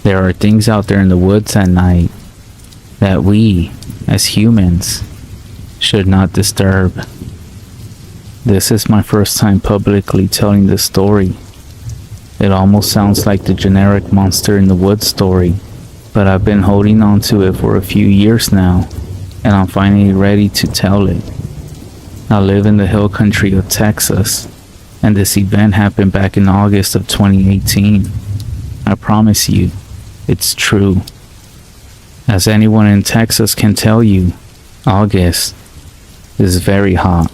There are things out there in the woods at night that we, as humans, should not disturb. This is my first time publicly telling this story. It almost sounds like the generic monster in the woods story, but I've been holding on to it for a few years now, and I'm finally ready to tell it. I live in the hill country of Texas, and this event happened back in August of 2018. I promise you, it's true. As anyone in Texas can tell you, August is very hot.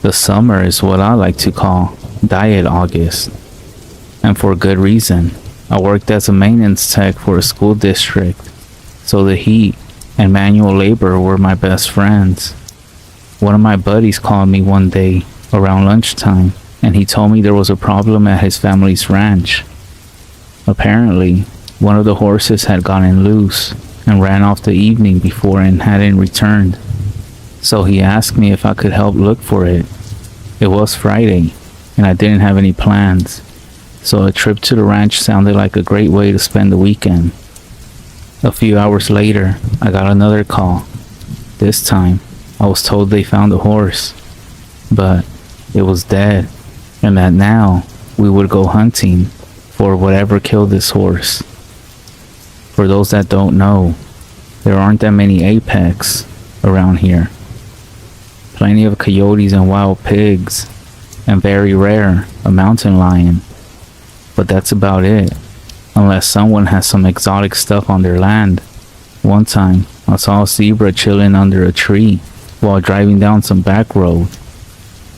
The summer is what I like to call Diet August. And for good reason. I worked as a maintenance tech for a school district, so the heat and manual labor were my best friends. One of my buddies called me one day around lunchtime, and he told me there was a problem at his family's ranch. Apparently, one of the horses had gotten loose and ran off the evening before and hadn't returned. So he asked me if I could help look for it. It was Friday, and I didn't have any plans, so a trip to the ranch sounded like a great way to spend the weekend. A few hours later, I got another call. This time, I was told they found the horse, but it was dead, and that now we would go hunting for whatever killed this horse. For those that don't know, there aren't that many apex around here. Plenty of coyotes and wild pigs, and very rare, a mountain lion. But that's about it, unless someone has some exotic stuff on their land. One time, I saw a zebra chilling under a tree while driving down some back road.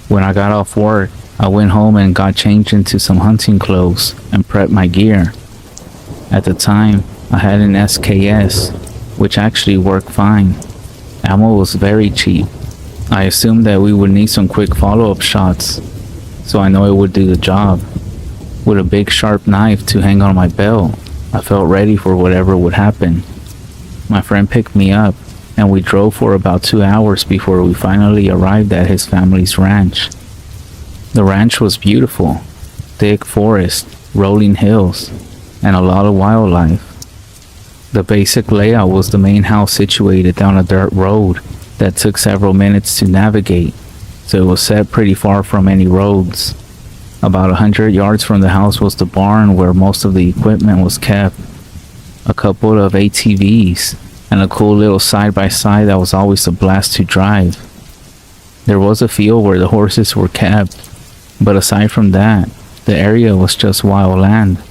When I got off work, I went home and got changed into some hunting clothes and prepped my gear. At the time, I had an SKS, which actually worked fine. Ammo was very cheap. I assumed that we would need some quick follow-up shots, so I know it would do the job. With a big sharp knife to hang on my belt, I felt ready for whatever would happen. My friend picked me up, and we drove for about 2 hours before we finally arrived at his family's ranch. The ranch was beautiful, thick forest, rolling hills, and a lot of wildlife. The basic layout was the main house situated down a dirt road that took several minutes to navigate, so it was set pretty far from any roads. About 100 yards from the house was the barn where most of the equipment was kept, a couple of ATVs, and a cool little side-by-side that was always a blast to drive. There was a field where the horses were kept, but aside from that, the area was just wild land.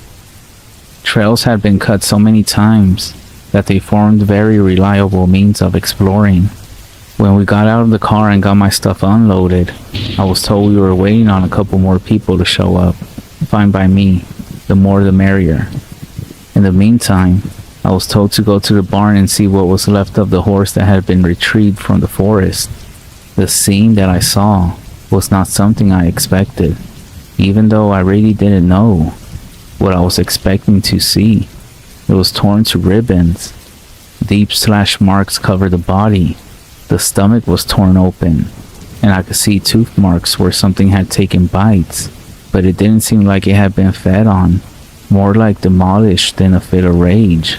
Trails had been cut so many times that they formed very reliable means of exploring. When we got out of the car and got my stuff unloaded, I was told we were waiting on a couple more people to show up. Fine by me, the more the merrier. In the meantime, I was told to go to the barn and see what was left of the horse that had been retrieved from the forest. The scene that I saw was not something I expected, even though I really didn't know what I was expecting to see. It was torn to ribbons. Deep slash marks covered the body. The stomach was torn open, and I could see tooth marks where something had taken bites, but it didn't seem like it had been fed on, more like demolished in a fit of rage.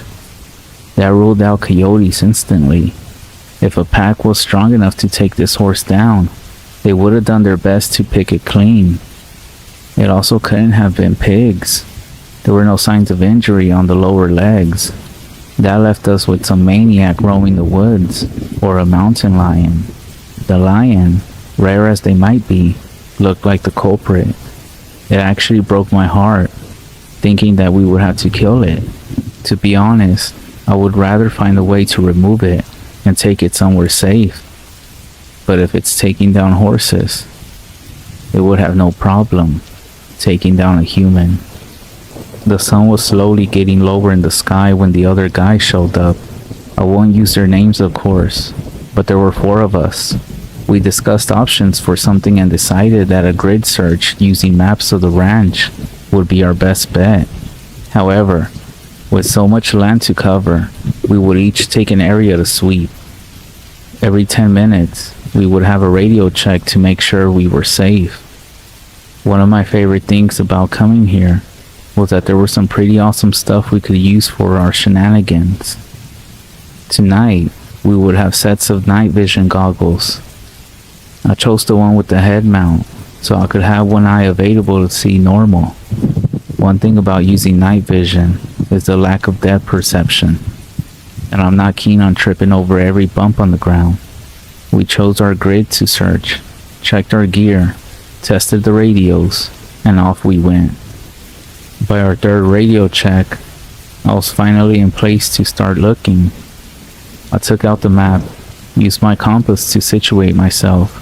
That ruled out coyotes instantly. If a pack was strong enough to take this horse down, they would have done their best to pick it clean. It also couldn't have been pigs. There were no signs of injury on the lower legs. That left us with some maniac roaming the woods, or a mountain lion. The lion, rare as they might be, looked like the culprit. It actually broke my heart, thinking that we would have to kill it. To be honest, I would rather find a way to remove it and take it somewhere safe. But if it's taking down horses, it would have no problem taking down a human. The sun was slowly getting lower in the sky when the other guys showed up. I won't use their names, of course, but there were 4 of us. We discussed options for something and decided that a grid search using maps of the ranch would be our best bet. However, with so much land to cover, we would each take an area to sweep. Every 10 minutes, we would have a radio check to make sure we were safe. One of my favorite things about coming here was that there was some pretty awesome stuff we could use for our shenanigans. Tonight, we would have sets of night vision goggles. I chose the one with the head mount, so I could have one eye available to see normal. One thing about using night vision is the lack of depth perception, and I'm not keen on tripping over every bump on the ground. We chose our grid to search, checked our gear, tested the radios, and off we went. By our third radio check, I was finally in place to start looking. I took out the map, used my compass to situate myself,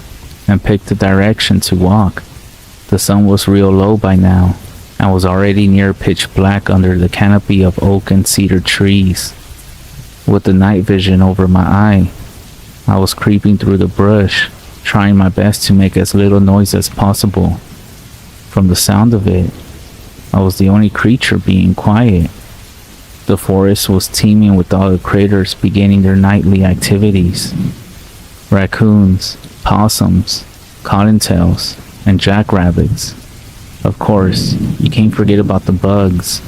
and picked the direction to walk. The sun was real low by now, and was already near pitch black under the canopy of oak and cedar trees. With the night vision over my eye, I was creeping through the brush, trying my best to make as little noise as possible. From the sound of it, I was the only creature being quiet. The forest was teeming with all the critters beginning their nightly activities. Raccoons, possums, cottontails, and jackrabbits. Of course, you can't forget about the bugs.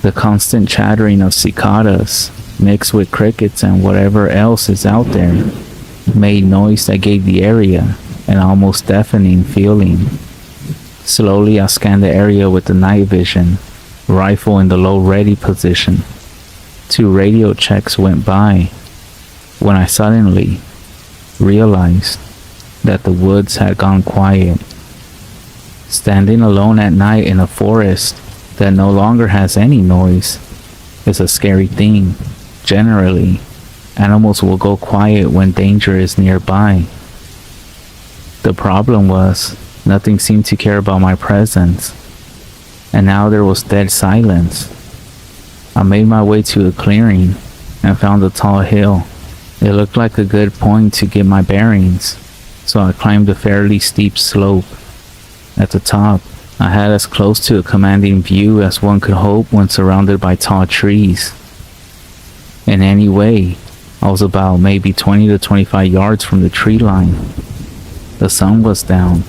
The constant chattering of cicadas, mixed with crickets and whatever else is out there, made noise that gave the area an almost deafening feeling. Slowly I scanned the area with the night vision, rifle in the low ready position. 2 radio checks went by when I suddenly realized that the woods had gone quiet. Standing alone at night in a forest that no longer has any noise is a scary thing. Generally, animals will go quiet when danger is nearby. The problem was, nothing seemed to care about my presence, and now there was dead silence. I made my way to a clearing and found a tall hill. It looked like a good point to get my bearings, so I climbed a fairly steep slope. At the top, I had as close to a commanding view as one could hope when surrounded by tall trees. In any way, I was about maybe 20 to 25 yards from the tree line. The sun was down,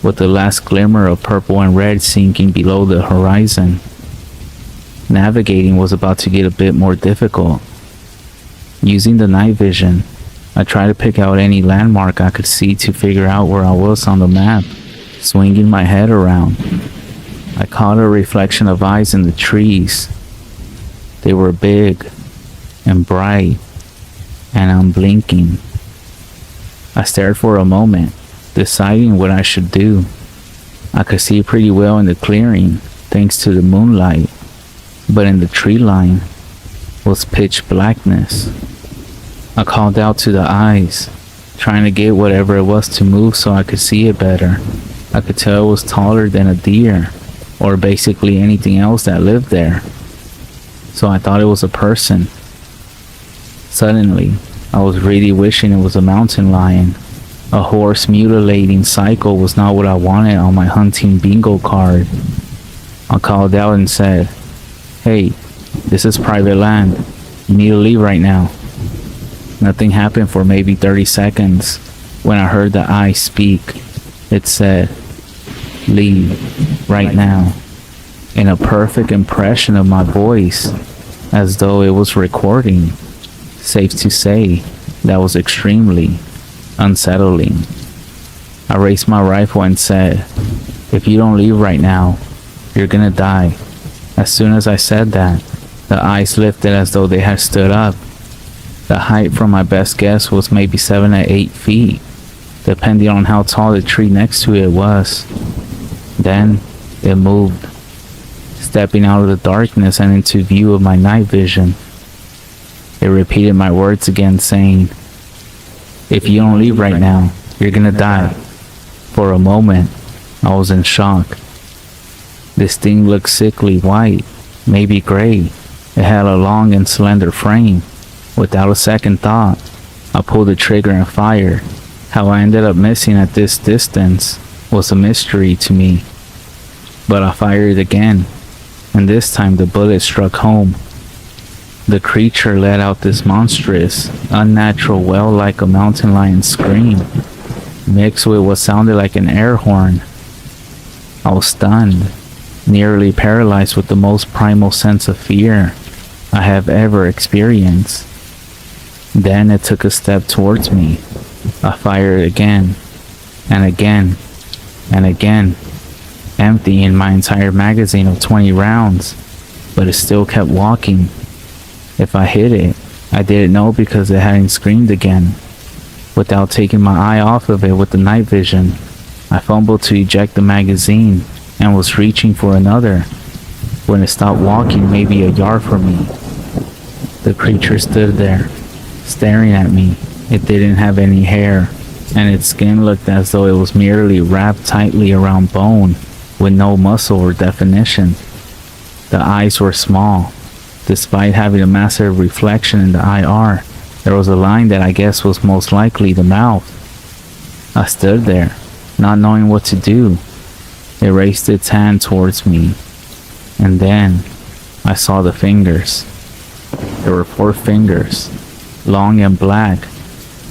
with the last glimmer of purple and red sinking below the horizon. Navigating was about to get a bit more difficult. Using the night vision, I tried to pick out any landmark I could see to figure out where I was on the map. Swinging my head around, I caught a reflection of eyes in the trees. They were big and bright and unblinking. I stared for a moment, deciding what I should do. I could see pretty well in the clearing, thanks to the moonlight, but in the tree line was pitch blackness. I called out to the eyes, trying to get whatever it was to move so I could see it better. I could tell it was taller than a deer, or basically anything else that lived there. So I thought it was a person. Suddenly, I was really wishing it was a mountain lion. A horse mutilating cycle was not what I wanted on my hunting bingo card. I called out and said, "Hey, this is private land. You need to leave right now." Nothing happened for maybe 30 seconds when I heard the eye speak. It said, "Leave right now," in a perfect impression of my voice, as though it was recording. Safe to say, that was extremely unsettling. I raised my rifle and said, "If you don't leave right now, you're gonna die." As soon as I said that, the eyes lifted as though they had stood up. The height from my best guess was maybe 7 to 8 feet, depending on how tall the tree next to it was. Then it moved, stepping out of the darkness and into view of my night vision. It repeated my words again, saying, "If you don't leave right now, you're gonna die." For a moment, I was in shock. This thing looked sickly white, maybe gray. It had a long and slender frame. Without a second thought, I pulled the trigger and fired. How I ended up missing at this distance was a mystery to me. But I fired again, and this time the bullet struck home. The creature let out this monstrous, unnatural wail like a mountain lion scream, mixed with what sounded like an air horn. I was stunned. nearly paralyzed with the most primal sense of fear I have ever experienced. Then it took a step towards me. I fired again, and again, and again, emptying my entire magazine of 20 rounds, but it still kept walking. If I hit it, I didn't know because it hadn't screamed again. Without taking my eye off of it with the night vision, I fumbled to eject the magazine and was reaching for another when it stopped walking maybe a yard from me. The creature stood there, staring at me. It didn't have any hair, and its skin looked as though it was merely wrapped tightly around bone with no muscle or definition. The eyes were small. Despite having a massive reflection in the IR, there was a line that I guess was most likely the mouth. I stood there, not knowing what to do. It raised its hand towards me, and then I saw the fingers. There were 4 fingers, long and black,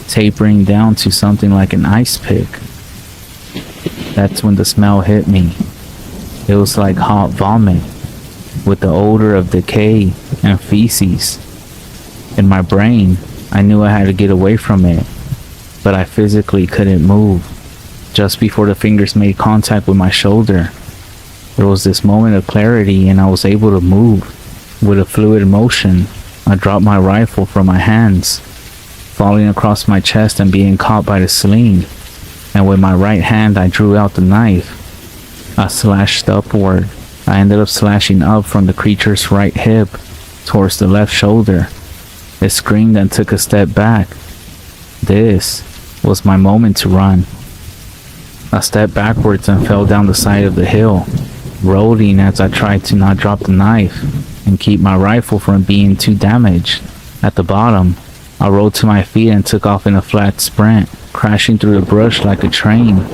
tapering down to something like an ice pick. That's when the smell hit me. It was like hot vomit, with the odor of decay and feces. In my brain, I knew I had to get away from it, but I physically couldn't move. Just before the fingers made contact with my shoulder, there was this moment of clarity and I was able to move. With a fluid motion, I dropped my rifle from my hands, falling across my chest and being caught by the sling, and with my right hand I drew out the knife. I slashed upward. I ended up slashing up from the creature's right hip towards the left shoulder. It screamed and took a step back. This was my moment to run. I stepped backwards and fell down the side of the hill, rolling as I tried to not drop the knife and keep my rifle from being too damaged. At the bottom, I rolled to my feet and took off in a flat sprint, crashing through the brush like a train.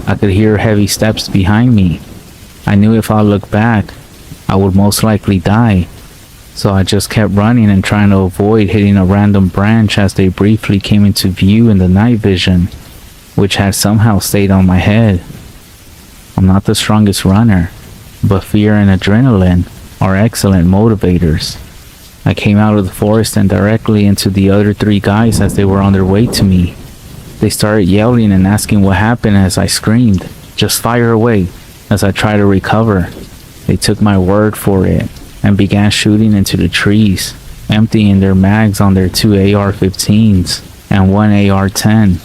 I could hear heavy steps behind me. I knew if I looked back, I would most likely die. So I just kept running and trying to avoid hitting a random branch as they briefly came into view in the night vision, which had somehow stayed on my head. I'm not the strongest runner, but fear and adrenaline are excellent motivators. I came out of the forest and directly into the other 3 guys as they were on their way to me. They started yelling and asking what happened as I screamed, "Just fire away," as I tried to recover. They took my word for it and began shooting into the trees, emptying their mags on their 2 AR-15s and 1 AR-10.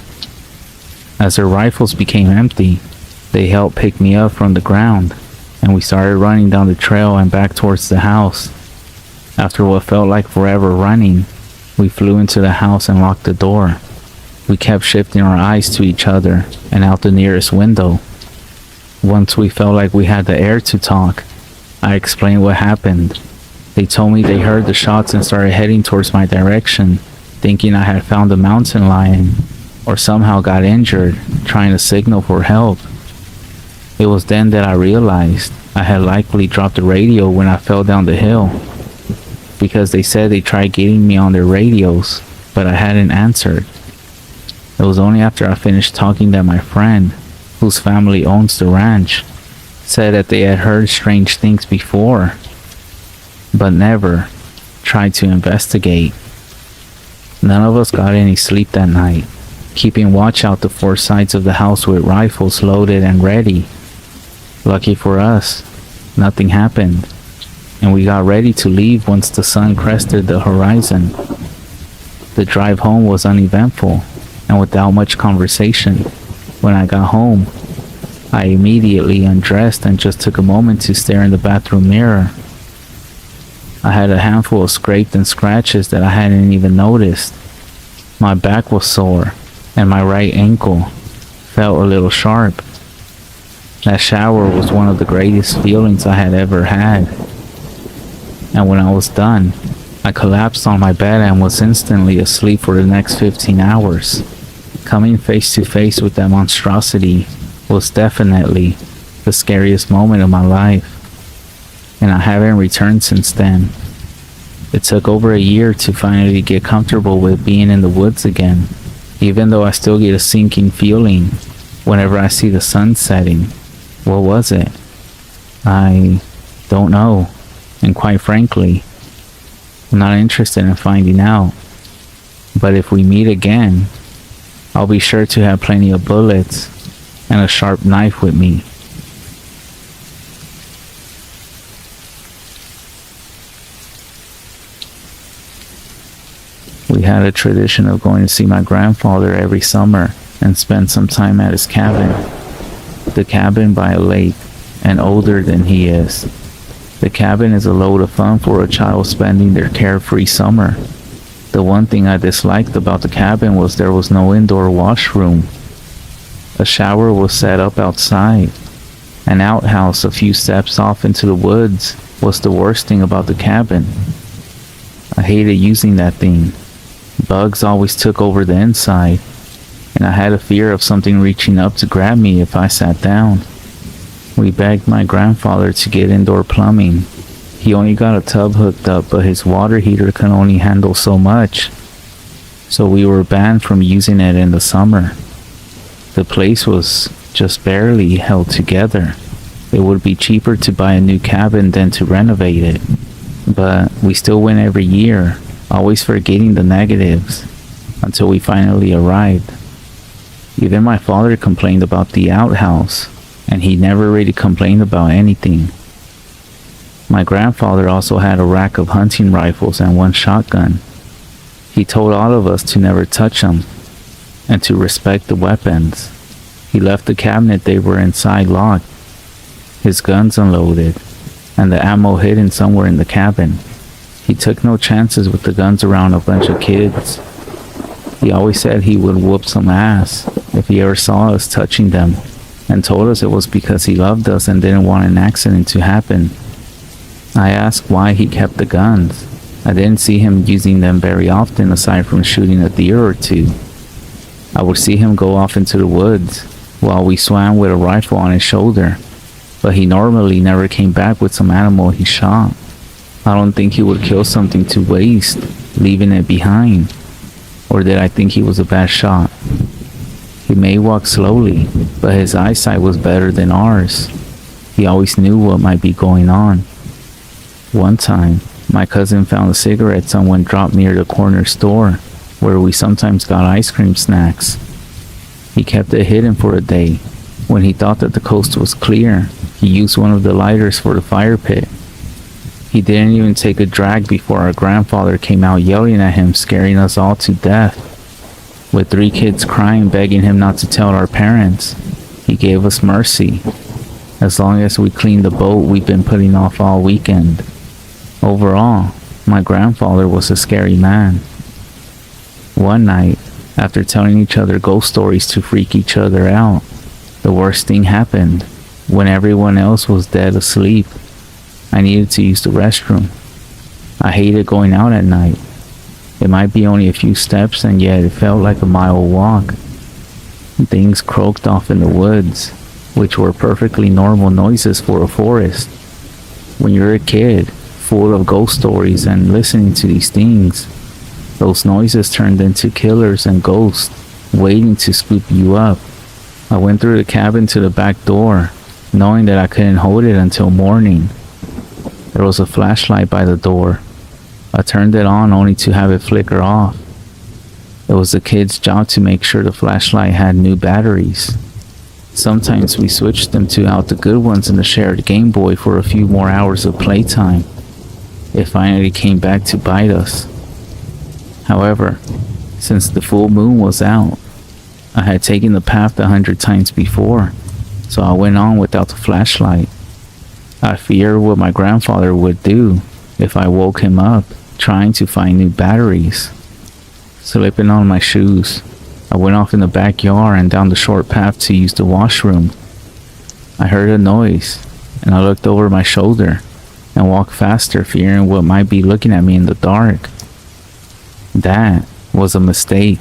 As their rifles became empty, they helped pick me up from the ground, and we started running down the trail and back towards the house. After what felt like forever running, we flew into the house and locked the door. We kept shifting our eyes to each other and out the nearest window. Once we felt like we had the air to talk, I explained what happened. They told me they heard the shots and started heading towards my direction, thinking I had found a mountain lion or somehow got injured, trying to signal for help. It was then that I realized I had likely dropped the radio when I fell down the hill, because they said they tried getting me on their radios, but I hadn't answered. It was only after I finished talking that my friend, whose family owns the ranch, said that they had heard strange things before, but never tried to investigate. None of us got any sleep that night, keeping watch out the 4 sides of the house with rifles loaded and ready. Lucky for us, nothing happened, and we got ready to leave once the sun crested the horizon. The drive home was uneventful and without much conversation. When I got home, I immediately undressed and just took a moment to stare in the bathroom mirror. I had a handful of scrapes and scratches that I hadn't even noticed. My back was sore, and my right ankle felt a little sharp. That shower was one of the greatest feelings I had ever had. And when I was done, I collapsed on my bed and was instantly asleep for the next 15 hours. Coming face to face with that monstrosity was definitely the scariest moment of my life, and I haven't returned since then. It took over a year to finally get comfortable with being in the woods again, even though I still get a sinking feeling whenever I see the sun setting. What was it? I Don't know. And quite frankly, I'm not interested in finding out. But if we meet again, I'll be sure to have plenty of bullets and a sharp knife with me. We had a tradition of going to see my grandfather every summer and spend some time at his cabin. The cabin by a lake, and older than he is. The cabin is a load of fun for a child spending their carefree summer. The one thing I disliked about the cabin was there was no indoor washroom. A shower was set up outside. An outhouse a few steps off into the woods was the worst thing about the cabin. I hated using that thing. Bugs always took over the inside, and I had a fear of something reaching up to grab me if I sat down. We begged my grandfather to get indoor plumbing. He only got a tub hooked up, but his water heater can only handle so much, so we were banned from using it in the summer. The place was just barely held together. It would be cheaper to buy a new cabin than to renovate it, but we still went every year, always forgetting the negatives, until we finally arrived. Even my father complained about the outhouse, and he never really complained about anything. My grandfather also had a rack of hunting rifles and one shotgun. He told all of us to never touch them, and to respect the weapons. He left the cabinet they were inside locked, his guns unloaded, and the ammo hidden somewhere in the cabin. He took no chances with the guns around a bunch of kids. He always said he would whoop some ass if he ever saw us touching them, and told us it was because he loved us and didn't want an accident to happen. I asked why he kept the guns. I didn't see him using them very often aside from shooting a deer or two. I would see him go off into the woods while we swam with a rifle on his shoulder, but he normally never came back with some animal he shot. I don't think he would kill something to waste, leaving it behind. Or did I think he was a bad shot? He may walk slowly, but his eyesight was better than ours. He always knew what might be going on. One time, my cousin found a cigarette someone dropped near the corner store, where we sometimes got ice cream snacks. He kept it hidden for a day. When he thought that the coast was clear, he used one of the lighters for the fire pit. He didn't even take a drag before our grandfather came out yelling at him, scaring us all to death. With 3 kids crying, begging him not to tell our parents, he gave us mercy. As long as we cleaned the boat we've been putting off all weekend. Overall, my grandfather was a scary man. One night, after telling each other ghost stories to freak each other out, the worst thing happened. When everyone else was dead asleep, I needed to use the restroom. I hated going out at night. It might be only a few steps, and yet it felt like a mile walk. Things croaked off in the woods, which were perfectly normal noises for a forest. When you're a kid, full of ghost stories and listening to these things, those noises turned into killers and ghosts waiting to scoop you up. I went through the cabin to the back door, knowing that I couldn't hold it until morning. There was a flashlight by the door. I turned it on only to have it flicker off. It was the kid's job to make sure the flashlight had new batteries. Sometimes we switched them to out the good ones in the shared Game Boy for a few more hours of playtime. It finally came back to bite us. However, since the full moon was out, I had taken the path 100 times before, so I went on without the flashlight. I feared what my grandfather would do if I woke him up trying to find new batteries. Slipping on my shoes, I went off in the backyard and down the short path to use the washroom. I heard a noise, and I looked over my shoulder and walked faster, fearing what might be looking at me in the dark. That was a mistake.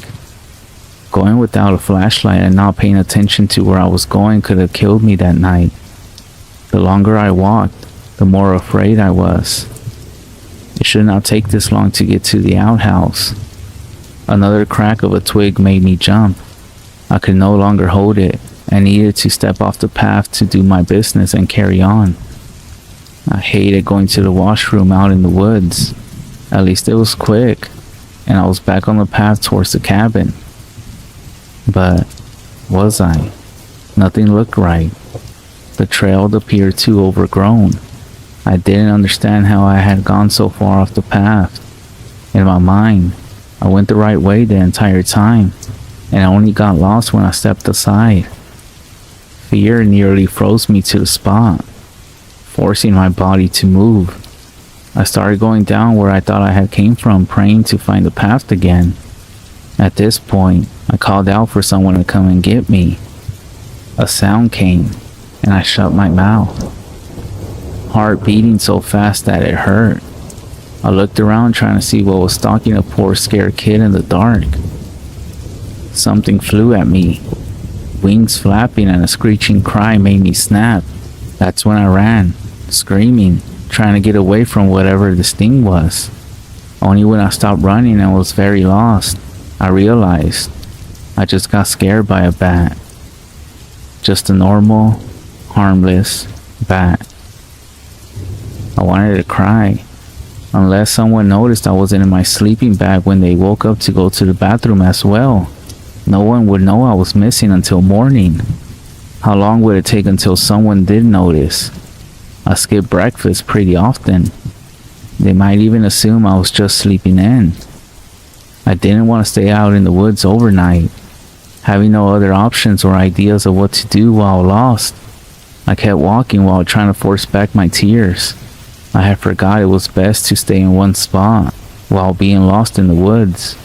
Going without a flashlight and not paying attention to where I was going could have killed me that night. The longer I walked, the more afraid I was. It should not take this long to get to the outhouse. Another crack of a twig made me jump. I could no longer hold it and needed to step off the path to do my business and carry on. I hated going to the washroom out in the woods. At least it was quick, and I was back on the path towards the cabin. But was I? Nothing looked right. The trail appeared too overgrown. I didn't understand how I had gone so far off the path. In my mind, I went the right way the entire time, and I only got lost when I stepped aside. Fear nearly froze me to the spot, forcing my body to move. I started going down where I thought I had came from, praying to find the path again. At this point, I called out for someone to come and get me. A sound came, and I shut my mouth, heart beating so fast that it hurt. I looked around trying to see what was stalking a poor scared kid in the dark. Something flew at me. Wings flapping and a screeching cry made me snap. That's when I ran, screaming, trying to get away from whatever this thing was. Only when I stopped running and was very lost, I realized I just got scared by a bat. Just a normal, harmless bat. I wanted to cry, unless someone noticed I wasn't in my sleeping bag when they woke up to go to the bathroom as well. No one would know I was missing until morning. How long would it take until someone did notice? I skipped breakfast pretty often. They might even assume I was just sleeping in. I didn't want to stay out in the woods overnight. Having no other options or ideas of what to do while lost, I kept walking while trying to force back my tears. I had forgot it was best to stay in one spot while being lost in the woods.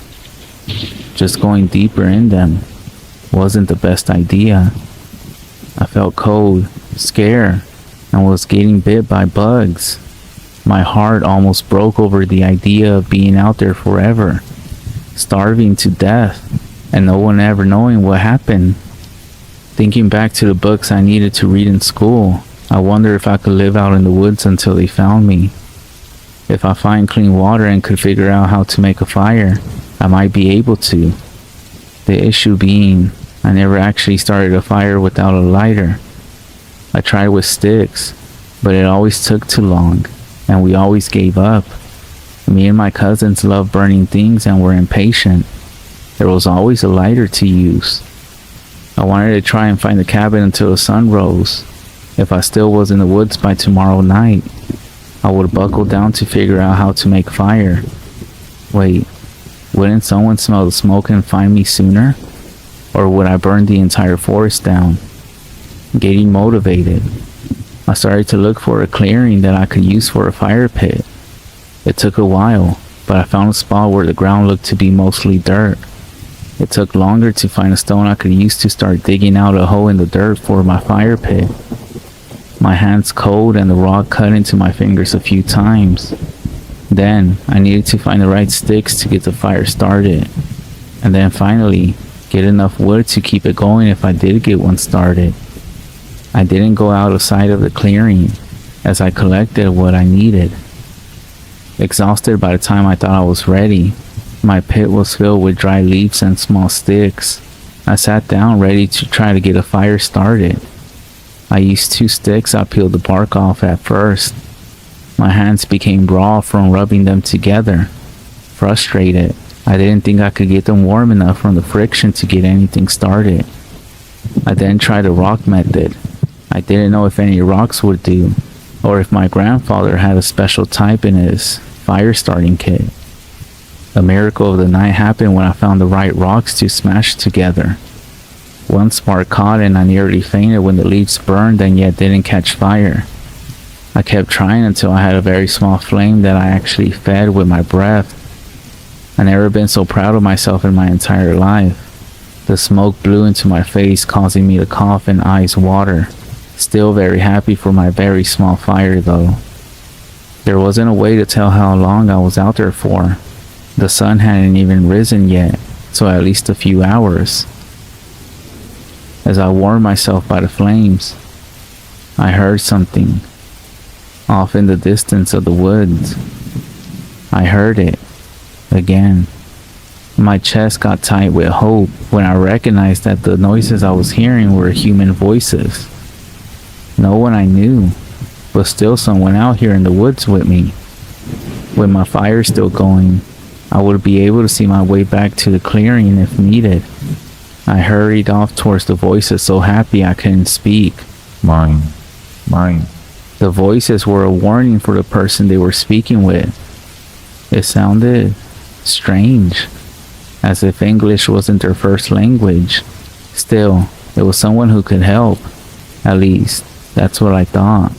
Just going deeper in them wasn't the best idea. I felt cold, scared, and was getting bit by bugs. My heart almost broke over the idea of being out there forever, starving to death, and no one ever knowing what happened. Thinking back to the books I needed to read in school, I wonder if I could live out in the woods until they found me. If I find clean water and could figure out how to make a fire, I might be able to. The issue being, I never actually started a fire without a lighter. I tried with sticks, but it always took too long, and we always gave up. Me and my cousins loved burning things and were impatient. There was always a lighter to use. I wanted to try and find the cabin until the sun rose. If I still was in the woods by tomorrow night, I would buckle down to figure out how to make fire. Wait, wouldn't someone smell the smoke and find me sooner? Or would I burn the entire forest down? Getting motivated, I started to look for a clearing that I could use for a fire pit. It took a while, but I found a spot where the ground looked to be mostly dirt. It took longer to find a stone I could use to start digging out a hole in the dirt for my fire pit. My hands cold and the rock cut into my fingers a few times. Then I needed to find the right sticks to get the fire started. And then finally, get enough wood to keep it going if I did get one started. I didn't go out of sight of the clearing as I collected what I needed. Exhausted by the time I thought I was ready, my pit was filled with dry leaves and small sticks. I sat down ready to try to get a fire started. I used 2 sticks I peeled the bark off at first. My hands became raw from rubbing them together. Frustrated, I didn't think I could get them warm enough from the friction to get anything started. I then tried the rock method. I didn't know if any rocks would do, or if my grandfather had a special type in his fire starting kit. A miracle of the night happened when I found the right rocks to smash together. One spark caught and I nearly fainted when the leaves burned and yet didn't catch fire. I kept trying until I had a very small flame that I actually fed with my breath. I've never been so proud of myself in my entire life. The smoke blew into my face, causing me to cough and eyes water. Still very happy for my very small fire though. There wasn't a way to tell how long I was out there for. The sun hadn't even risen yet, so at least a few hours. As I warmed myself by the flames, I heard something off in the distance of the woods. I heard it again. My chest got tight with hope when I recognized that the noises I was hearing were human voices. No one I knew. but still someone out here in the woods with me. With my fire still going, I would be able to see my way back to the clearing if needed. I hurried off towards the voices, so happy I couldn't speak. Mine. The voices were a warning for the person they were speaking with. It sounded strange, as if English wasn't their first language. Still, it was someone who could help. At least, that's what I thought.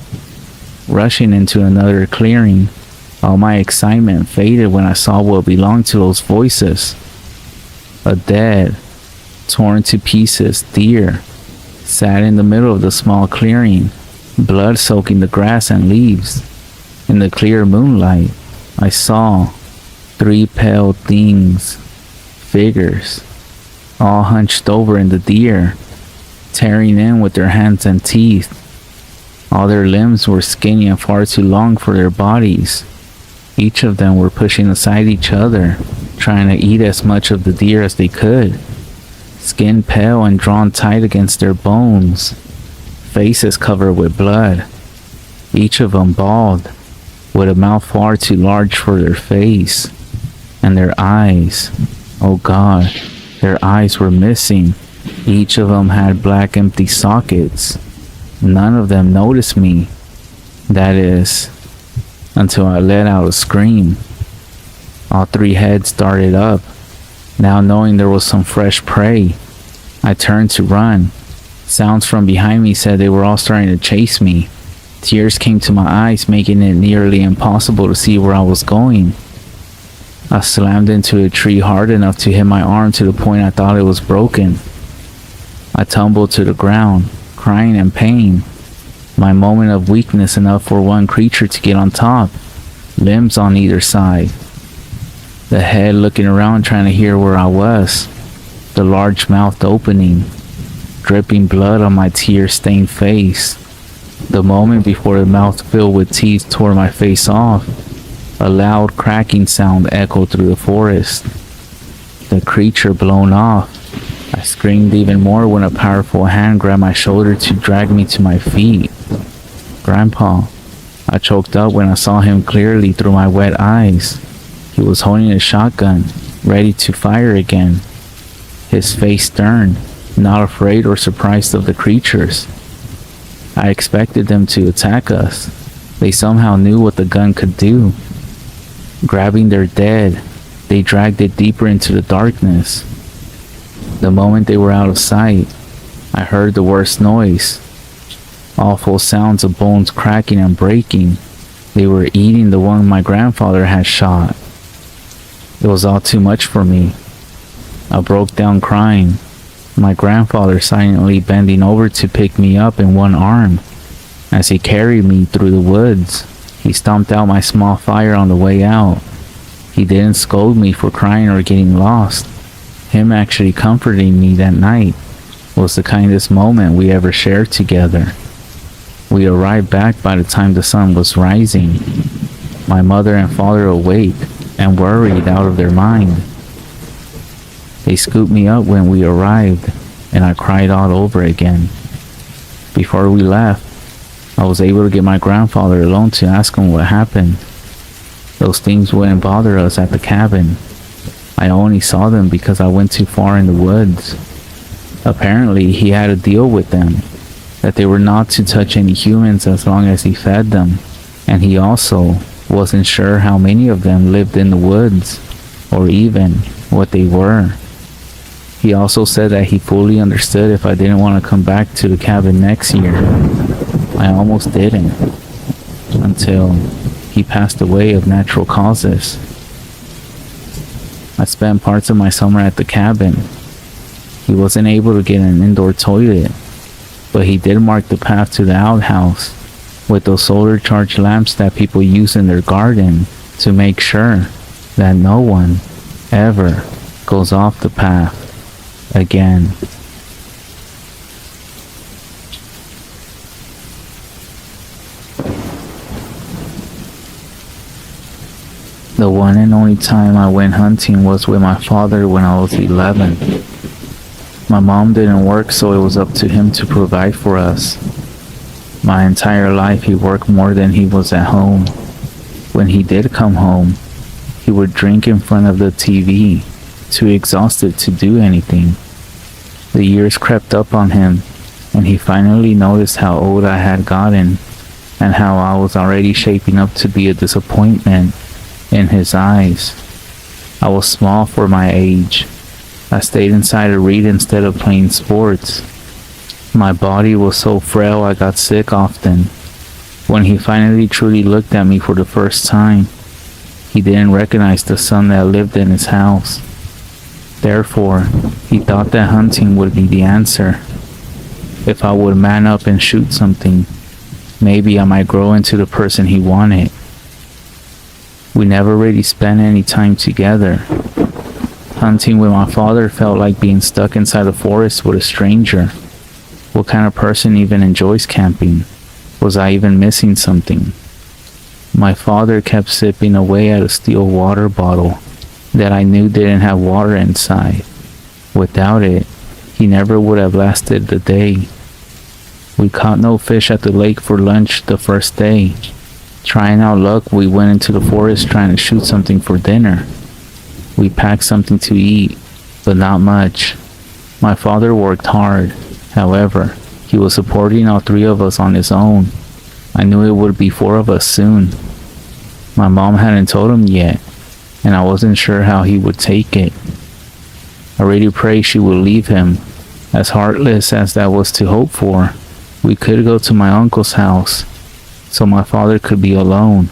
Rushing into another clearing, all my excitement faded when I saw what belonged to those voices. A dead, torn to pieces deer sat in the middle of the small clearing, blood soaking the grass and leaves. In the clear moonlight, I saw 3 pale things, figures, all hunched over in the deer, tearing in with their hands and teeth. All their limbs were skinny and far too long for their bodies. Each of them were pushing aside each other, trying to eat as much of the deer as they could. Skin pale and drawn tight against their bones, faces covered with blood, each of them bald, with a mouth far too large for their face, and their eyes, oh God, their eyes were missing. Each of them had black empty sockets. None of them noticed me, that is, until I let out a scream. All 3 heads darted up. Now knowing there was some fresh prey, I turned to run. Sounds from behind me said they were all starting to chase me. Tears came to my eyes, making it nearly impossible to see where I was going. I slammed into a tree hard enough to hit my arm to the point I thought it was broken. I tumbled to the ground, crying in pain. My moment of weakness enough for one creature to get on top, limbs on either side. The head looking around trying to hear where I was. The large mouth opening, dripping blood on my tear-stained face. The moment before the mouth filled with teeth tore my face off, a loud cracking sound echoed through the forest. The creature blown off. I screamed even more when a powerful hand grabbed my shoulder to drag me to my feet. Grandpa. I choked up when I saw him clearly through my wet eyes. He was holding a shotgun, ready to fire again. His face stern, not afraid or surprised of the creatures. I expected them to attack us. They somehow knew what the gun could do. Grabbing their dead, they dragged it deeper into the darkness. The moment they were out of sight, I heard the worst noise. Awful sounds of bones cracking and breaking. They were eating the one my grandfather had shot. It was all too much for me. I broke down crying, my grandfather silently bending over to pick me up in one arm. As he carried me through the woods, he stomped out my small fire on the way out. He didn't scold me for crying or getting lost. Him actually comforting me that night was the kindest moment we ever shared together. We arrived back by the time the sun was rising. My mother and father awake and worried out of their mind. They scooped me up when we arrived, and I cried all over again. Before we left, I was able to get my grandfather alone to ask him what happened. Those things wouldn't bother us at the cabin. I only saw them because I went too far in the woods. Apparently, he had a deal with them, that they were not to touch any humans as long as he fed them, and he also wasn't sure how many of them lived in the woods, or even what they were. He also said that he fully understood if I didn't want to come back to the cabin next year. I almost didn't, until he passed away of natural causes. I spent parts of my summer at the cabin. He wasn't able to get an indoor toilet, but he did mark the path to the outhouse with those solar charged lamps that people use in their garden to make sure that no one ever goes off the path again. The one and only time I went hunting was with my father when I was 11. My mom didn't work, so it was up to him to provide for us. My entire life he worked more than he was at home. When he did come home, he would drink in front of the TV, too exhausted to do anything. The years crept up on him, and he finally noticed how old I had gotten, and how I was already shaping up to be a disappointment in his eyes. I was small for my age. I stayed inside to read instead of playing sports. My body was so frail I got sick often. When he finally truly looked at me for the first time, he didn't recognize the son that lived in his house. Therefore, he thought that hunting would be the answer. If I would man up and shoot something, maybe I might grow into the person he wanted. We never really spent any time together. Hunting with my father felt like being stuck inside a forest with a stranger. What kind of person even enjoys camping? Was I even missing something? My father kept sipping away at a steel water bottle that I knew didn't have water inside. Without it, he never would have lasted the day. We caught no fish at the lake for lunch the first day. Trying our luck, we went into the forest trying to shoot something for dinner. We packed something to eat, but not much. My father worked hard. However, he was supporting all three of us on his own. I knew it would be four of us soon. My mom hadn't told him yet, and I wasn't sure how he would take it. I really prayed she would leave him. As heartless as that was to hope for, we could go to my uncle's house, so my father could be alone.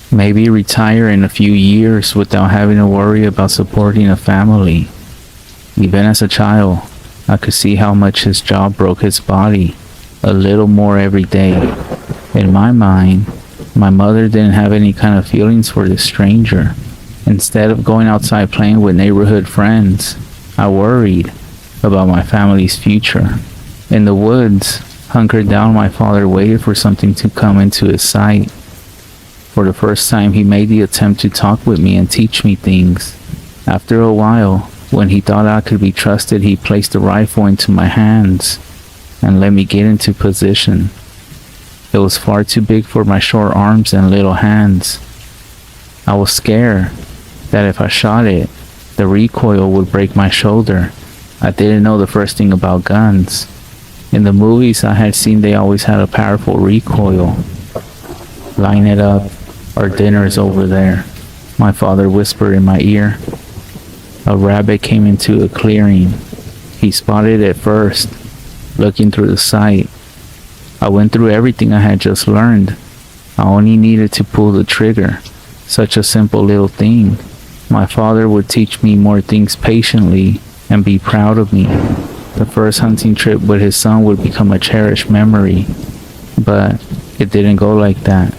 Maybe retire in a few years without having to worry about supporting a family. Even as a child, I could see how much his job broke his body, a little more every day. In my mind, my mother didn't have any kind of feelings for this stranger. Instead of going outside playing with neighborhood friends, I worried about my family's future. In the woods, hunkered down, my father waited for something to come into his sight. For the first time, he made the attempt to talk with me and teach me things. After a while, when he thought I could be trusted, he placed the rifle into my hands and let me get into position. It was far too big for my short arms and little hands. I was scared that if I shot it, the recoil would break my shoulder. I didn't know the first thing about guns. In the movies I had seen, they always had a powerful recoil. Line it up, our dinner is over there, my father whispered in my ear. A rabbit came into a clearing. He spotted it first, looking through the sight. I went through everything I had just learned. I only needed to pull the trigger. Such a simple little thing. My father would teach me more things patiently and be proud of me. The first hunting trip with his son would become a cherished memory. But it didn't go like that.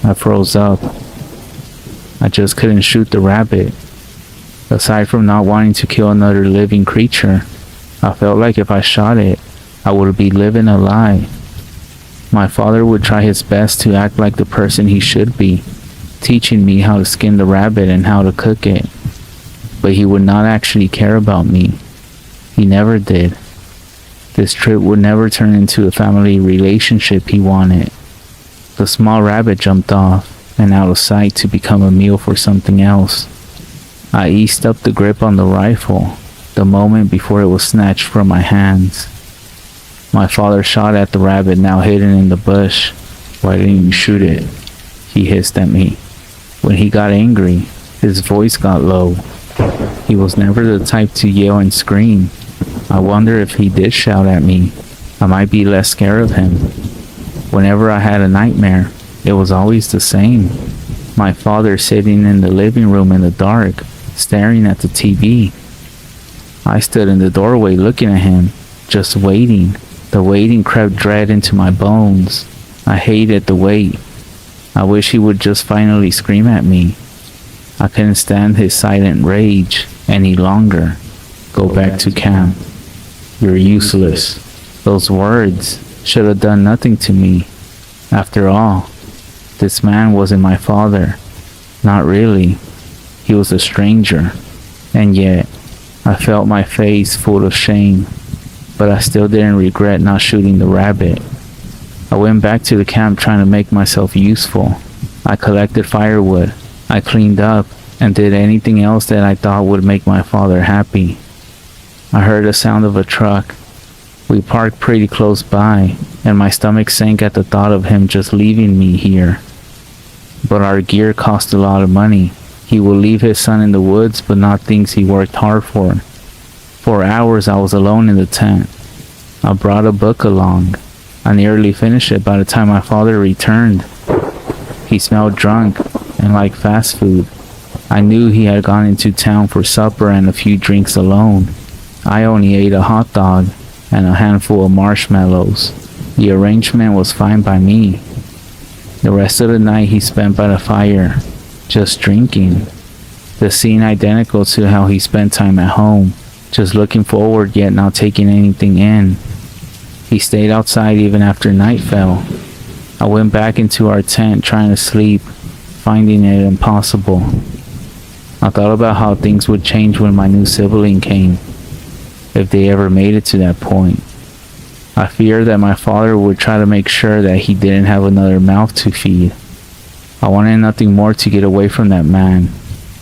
I froze up. I just couldn't shoot the rabbit. Aside from not wanting to kill another living creature, I felt like if I shot it, I would be living a lie. My father would try his best to act like the person he should be, teaching me how to skin the rabbit and how to cook it. But he would not actually care about me. He never did. This trip would never turn into a family relationship he wanted. The small rabbit jumped off and out of sight to become a meal for something else. I eased up the grip on the rifle the moment before it was snatched from my hands. My father shot at the rabbit now hidden in the bush. "Why didn't you shoot it?" he hissed at me. When he got angry, his voice got low. He was never the type to yell and scream. I wonder if he did shout at me, I might be less scared of him. Whenever I had a nightmare, it was always the same. My father sitting in the living room in the dark, staring at the TV. I stood in the doorway looking at him, just waiting. The waiting crept dread into my bones. I hated the wait. I wish he would just finally scream at me. I couldn't stand his silent rage any longer. "Go back to camp. You're useless." Those words should have done nothing to me. After all, this man wasn't my father. Not really. He was a stranger. And yet, I felt my face full of shame. But I still didn't regret not shooting the rabbit. I went back to the camp trying to make myself useful. I collected firewood. I cleaned up and did anything else that I thought would make my father happy. I heard the sound of a truck. We parked pretty close by, and my stomach sank at the thought of him just leaving me here. But our gear cost a lot of money. He will leave his son in the woods, but not things he worked hard for. For hours I was alone in the tent. I brought a book along. I nearly finished it by the time my father returned. He smelled drunk and like fast food. I knew he had gone into town for supper and a few drinks alone. I only ate a hot dog and a handful of marshmallows. The arrangement was fine by me. The rest of the night he spent by the fire, just drinking. The scene identical to how he spent time at home, just looking forward yet not taking anything in. He stayed outside even after night fell. I went back into our tent trying to sleep, finding it impossible. I thought about how things would change when my new sibling came, if they ever made it to that point. I feared that my father would try to make sure that he didn't have another mouth to feed. I wanted nothing more to get away from that man,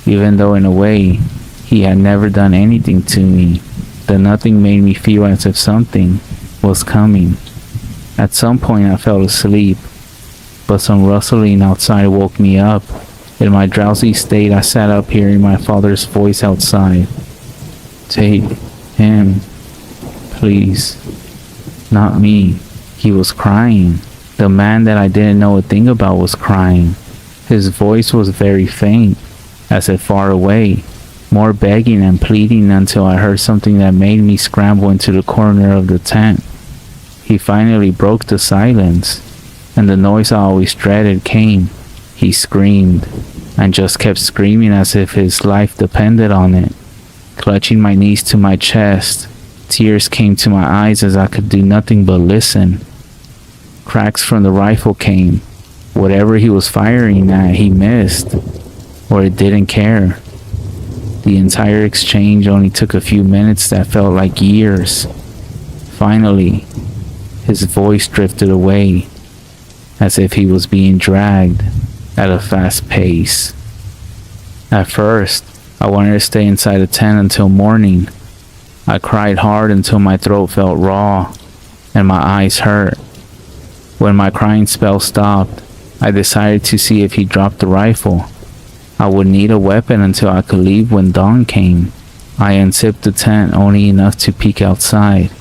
even though in a way, he had never done anything to me. The nothing made me feel as if something was coming. At some point I fell asleep, but some rustling outside woke me up. In my drowsy state I sat up hearing my father's voice outside. "Take him, please. Not me." He was crying. The man that I didn't know a thing about was crying. His voice was very faint, as if far away, more begging and pleading until I heard something that made me scramble into the corner of the tent. He finally broke the silence, and the noise I always dreaded came. He screamed, and just kept screaming as if his life depended on it. Clutching my knees to my chest, tears came to my eyes as I could do nothing but listen. Cracks from the rifle came. Whatever he was firing at, he missed, or it didn't care. The entire exchange only took a few minutes that felt like years. Finally, his voice drifted away, as if he was being dragged at a fast pace. At first, I wanted to stay inside the tent until morning. I cried hard until my throat felt raw and my eyes hurt. When my crying spell stopped, I decided to see if he dropped the rifle. I would need a weapon until I could leave when dawn came. I unzipped the tent only enough to peek outside.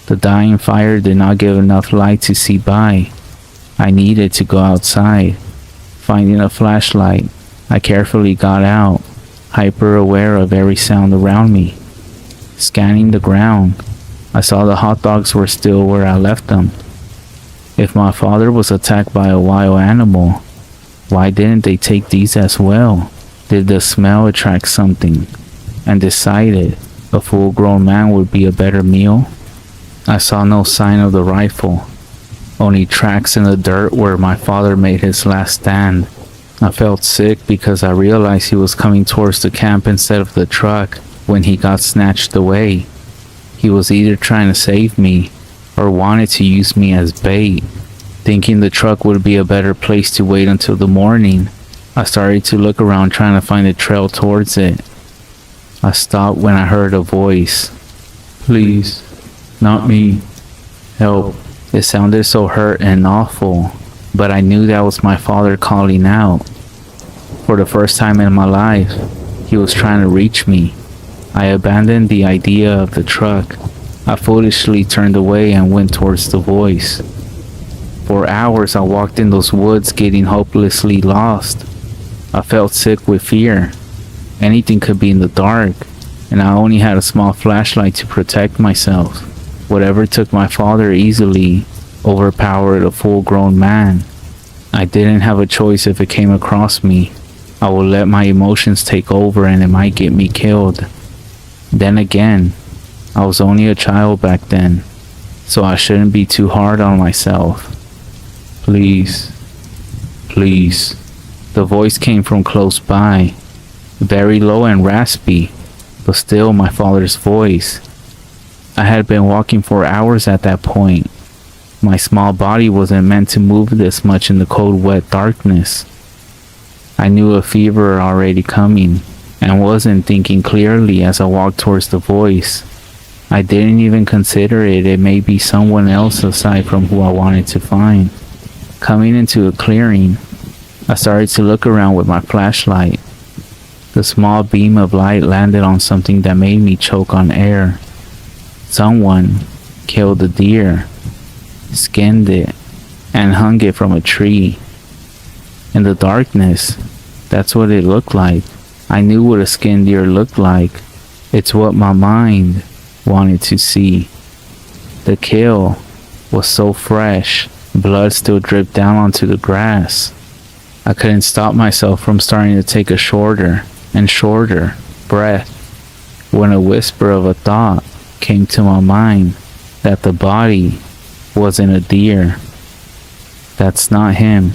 The dying fire did not give enough light to see by. I needed to go outside. Finding a flashlight, I carefully got out, hyper aware of every sound around me. Scanning the ground, I saw the hot dogs were still where I left them. If my father was attacked by a wild animal, why didn't they take these as well? Did the smell attract something, and decided a full-grown man would be a better meal? I saw no sign of the rifle, only tracks in the dirt where my father made his last stand. I felt sick because I realized he was coming towards the camp instead of the truck when he got snatched away. He was either trying to save me or wanted to use me as bait. Thinking the truck would be a better place to wait until the morning, I started to look around trying to find a trail towards it. I stopped when I heard a voice. "Please, not me. Help." It sounded so hurt and awful, but I knew that was my father calling out. For the first time in my life, he was trying to reach me. I abandoned the idea of the truck. I foolishly turned away and went towards the voice. For hours I walked in those woods getting hopelessly lost. I felt sick with fear. Anything could be in the dark, and I only had a small flashlight to protect myself. Whatever took my father easily overpowered a full-grown man. I didn't have a choice if it came across me. I would let my emotions take over and it might get me killed. Then again, I was only a child back then, so I shouldn't be too hard on myself. "Please, please." The voice came from close by, very low and raspy, but still my father's voice. I had been walking for hours at that point. My small body wasn't meant to move this much in the cold, wet darkness. I knew a fever already coming and wasn't thinking clearly as I walked towards the voice. I didn't even consider it may be someone else aside from who I wanted to find. Coming into a clearing, I started to look around with my flashlight. The small beam of light landed on something that made me choke on air. Someone killed a deer, skinned it, and hung it from a tree. In the darkness, that's what it looked like. I knew what a skinned deer looked like. It's what my mind wanted to see. The kill was so fresh, blood still dripped down onto the grass. I couldn't stop myself from starting to take a shorter and shorter breath when a whisper of a thought came to my mind that the body wasn't a deer. That's not him,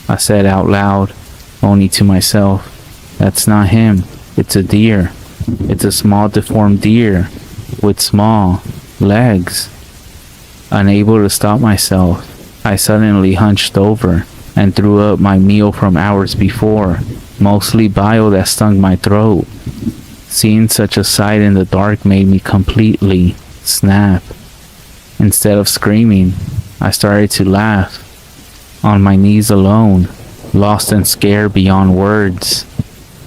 I said out loud, only to myself. That's not him. It's a deer. It's a small deformed deer with small legs. Unable to stop myself, I suddenly hunched over and threw up my meal from hours before, mostly bile that stung my throat. Seeing such a sight in the dark made me completely snap. Instead of screaming, I started to laugh, on my knees alone, lost and scared beyond words.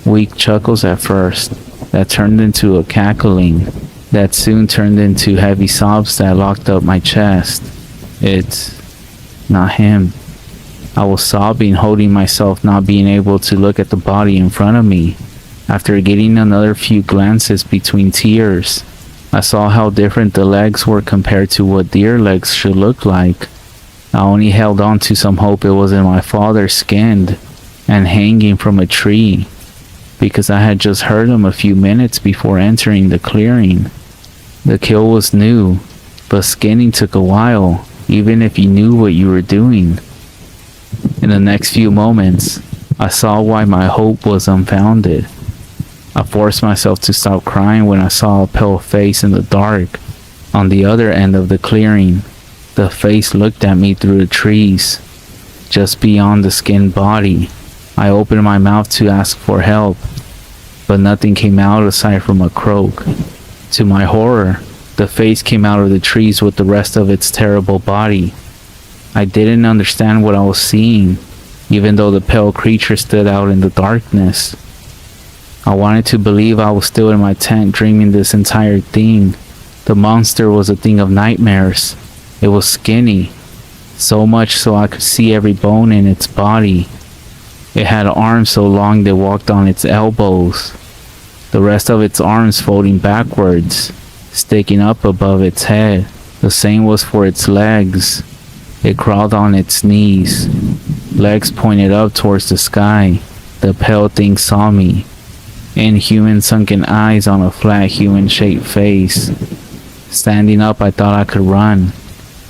Weak chuckles at first, that turned into a cackling, that soon turned into heavy sobs that locked up my chest. It's not him. I was sobbing, holding myself, not being able to look at the body in front of me. After getting another few glances between tears, I saw how different the legs were compared to what deer legs should look like. I only held on to some hope it wasn't my father skinned and hanging from a tree, because I had just heard him a few minutes before entering the clearing. The kill was new, but skinning took a while, even if you knew what you were doing. In the next few moments, I saw why my hope was unfounded. I forced myself to stop crying when I saw a pale face in the dark on the other end of the clearing. The face looked at me through the trees, just beyond the skinned body. I opened my mouth to ask for help, but nothing came out aside from a croak. To my horror, the face came out of the trees with the rest of its terrible body. I didn't understand what I was seeing, even though the pale creature stood out in the darkness. I wanted to believe I was still in my tent dreaming this entire thing. The monster was a thing of nightmares. It was skinny, so much so I could see every bone in its body. It had arms so long they walked on its elbows, the rest of its arms folding backwards, sticking up above its head. The same was for its legs. It crawled on its knees, legs pointed up towards the sky. The pale thing saw me. Inhuman sunken eyes on a flat human-shaped face. Standing up, I thought I could run.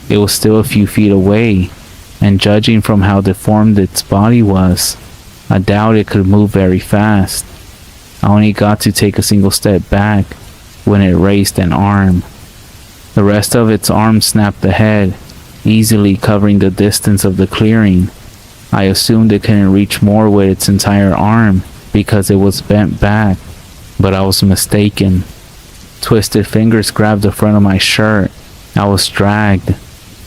It was still a few feet away, and judging from how deformed its body was, I doubt it could move very fast. I only got to take a single step back when it raised an arm. The rest of its arm snapped ahead, easily covering the distance of the clearing. I assumed it couldn't reach more with its entire arm because it was bent back, but I was mistaken. Twisted fingers grabbed the front of my shirt. I was dragged,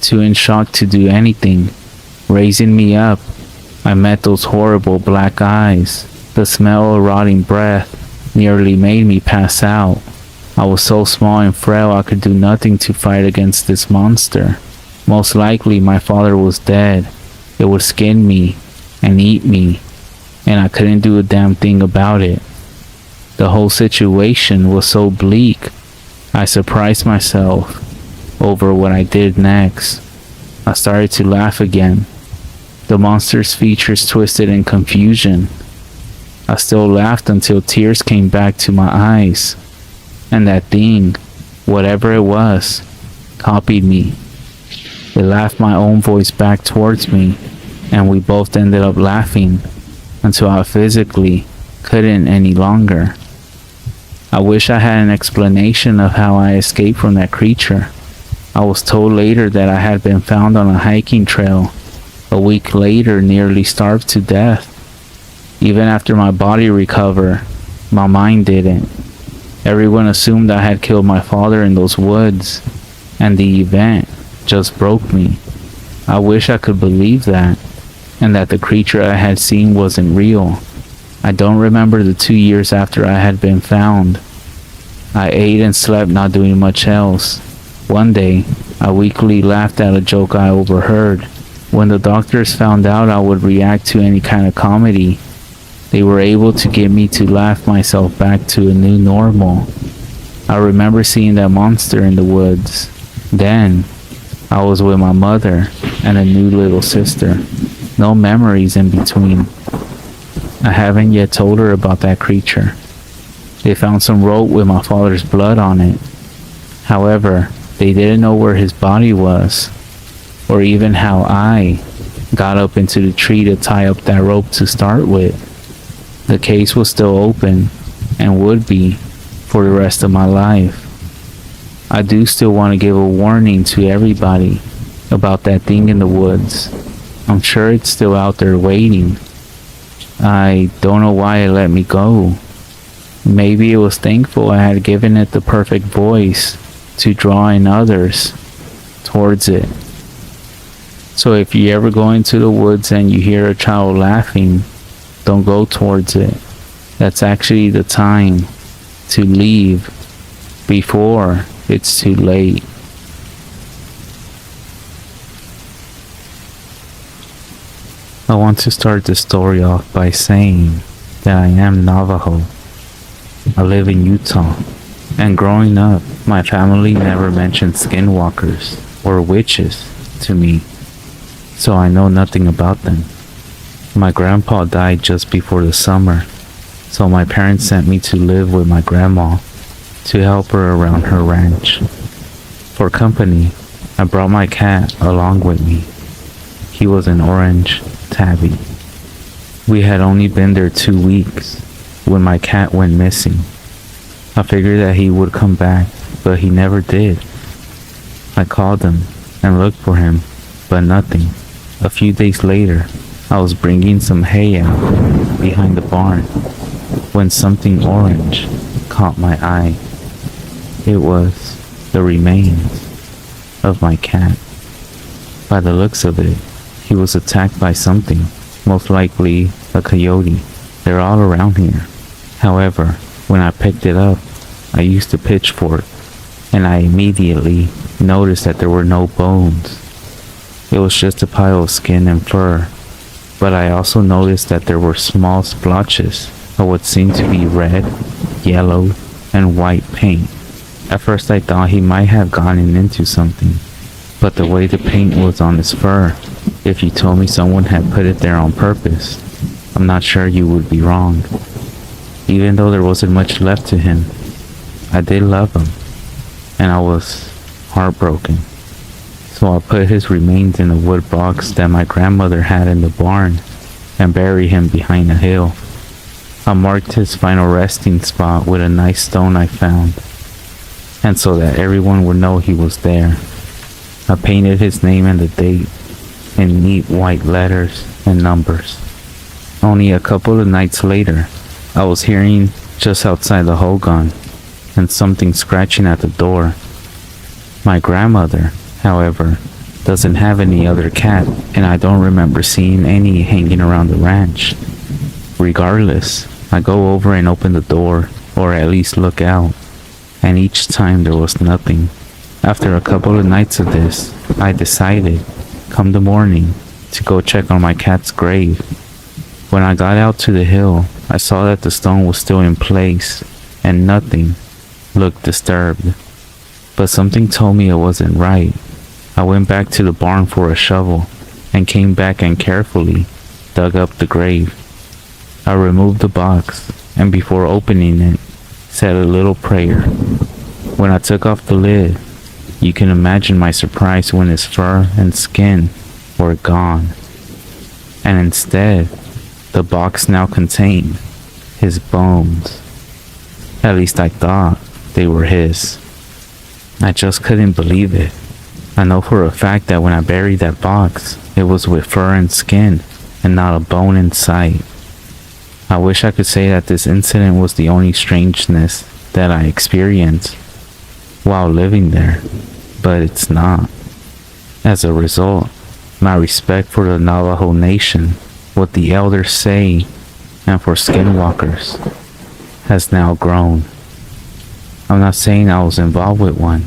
too in shock to do anything. Raising me up, I met those horrible black eyes. The smell of rotting breath nearly made me pass out. I was so small and frail I could do nothing to fight against this monster. Most likely my father was dead. It would skin me and eat me, and I couldn't do a damn thing about it. The whole situation was so bleak. I surprised myself over what I did next. I started to laugh again. The monster's features twisted in confusion. I still laughed until tears came back to my eyes. And that thing, whatever it was, copied me. It laughed my own voice back towards me, and we both ended up laughing until I physically couldn't any longer. I wish I had an explanation of how I escaped from that creature. I was told later that I had been found on a hiking trail a week later, nearly starved to death. Even after my body recovered, my mind didn't. Everyone assumed I had killed my father in those woods, and the event just broke me. I wish I could believe that, and that the creature I had seen wasn't real. I don't remember the 2 years after I had been found. I ate and slept, not doing much else. One day, I weakly laughed at a joke I overheard. When the doctors found out I would react to any kind of comedy, they were able to get me to laugh myself back to a new normal. I remember seeing that monster in the woods. Then, I was with my mother and a new little sister. No memories in between. I haven't yet told her about that creature. They found some rope with my father's blood on it. However, they didn't know where his body was, or even how I got up into the tree to tie up that rope to start with. The case was still open, and would be for the rest of my life. I do still want to give a warning to everybody about that thing in the woods. I'm sure it's still out there waiting. I don't know why it let me go. Maybe it was thankful I had given it the perfect voice to draw in others towards it. So if you ever go into the woods and you hear a child laughing, don't go towards it. That's actually the time to leave before it's too late. I want to start the story off by saying that I am Navajo. I live in Utah, and growing up, my family never mentioned skinwalkers or witches to me, so I know nothing about them. My grandpa died just before the summer, so my parents sent me to live with my grandma to help her around her ranch. For company, I brought my cat along with me. He was an orange tabby. We had only been there 2 weeks when my cat went missing. I figured that he would come back, but he never did. I called him and looked for him, but nothing. A few days later, I was bringing some hay out behind the barn when something orange caught my eye. It was the remains of my cat. By the looks of it, he was attacked by something, most likely a coyote. They're all around here. However, when I picked it up, I used a pitchfork, and I immediately noticed that there were no bones. It was just a pile of skin and fur, but I also noticed that there were small splotches of what seemed to be red, yellow, and white paint. At first I thought he might have gotten into something, but the way the paint was on his fur, if you told me someone had put it there on purpose, I'm not sure you would be wrong. Even though there wasn't much left to him, I did love him, and I was heartbroken. So I put his remains in a wood box that my grandmother had in the barn and buried him behind a hill. I marked his final resting spot with a nice stone I found, and so that everyone would know he was there. I painted his name and the date in neat white letters and numbers. Only a couple of nights later, I was hearing just outside the hogan and something scratching at the door. My grandmother, however, doesn't have any other cat, and I don't remember seeing any hanging around the ranch. Regardless, I go over and open the door, or at least look out, and each time there was nothing. After a couple of nights of this, I decided, come the morning, to go check on my cat's grave. When I got out to the hill, I saw that the stone was still in place, and nothing looked disturbed. But something told me it wasn't right. I went back to the barn for a shovel, and came back and carefully dug up the grave. I removed the box, and before opening it, said a little prayer. When I took off the lid, you can imagine my surprise when his fur and skin were gone, and instead, the box now contained his bones. At least I thought they were his. I just couldn't believe it. I know for a fact that when I buried that box, it was with fur and skin, and not a bone in sight. I wish I could say that this incident was the only strangeness that I experienced while living there, but it's not. As a result, my respect for the Navajo Nation, what the elders say, and for skinwalkers has now grown. I'm not saying I was involved with one,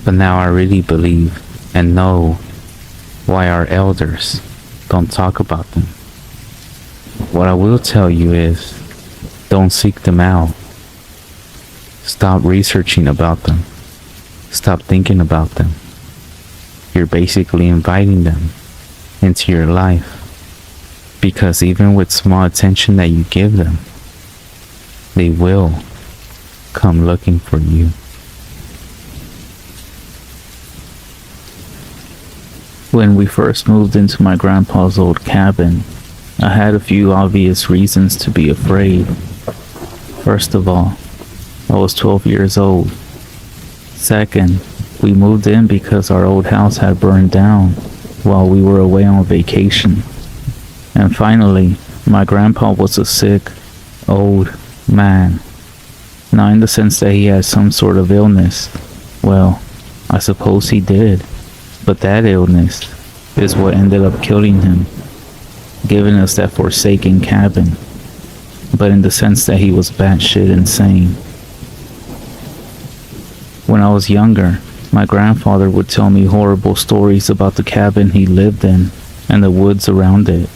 but now I really believe and know why our elders don't talk about them. What I will tell you is, don't seek them out. Stop researching about them. Stop thinking about them. You're basically inviting them into your life. Because even with small attention that you give them, they will come looking for you. When we first moved into my grandpa's old cabin, I had a few obvious reasons to be afraid. First of all, I was 12 years old. Second, we moved in because our old house had burned down while we were away on vacation. And finally, my grandpa was a sick, old man. Not in the sense that he had some sort of illness. Well, I suppose he did. But that illness is what ended up killing him, giving us that forsaken cabin. But in the sense that he was batshit insane. When I was younger, my grandfather would tell me horrible stories about the cabin he lived in and the woods around it.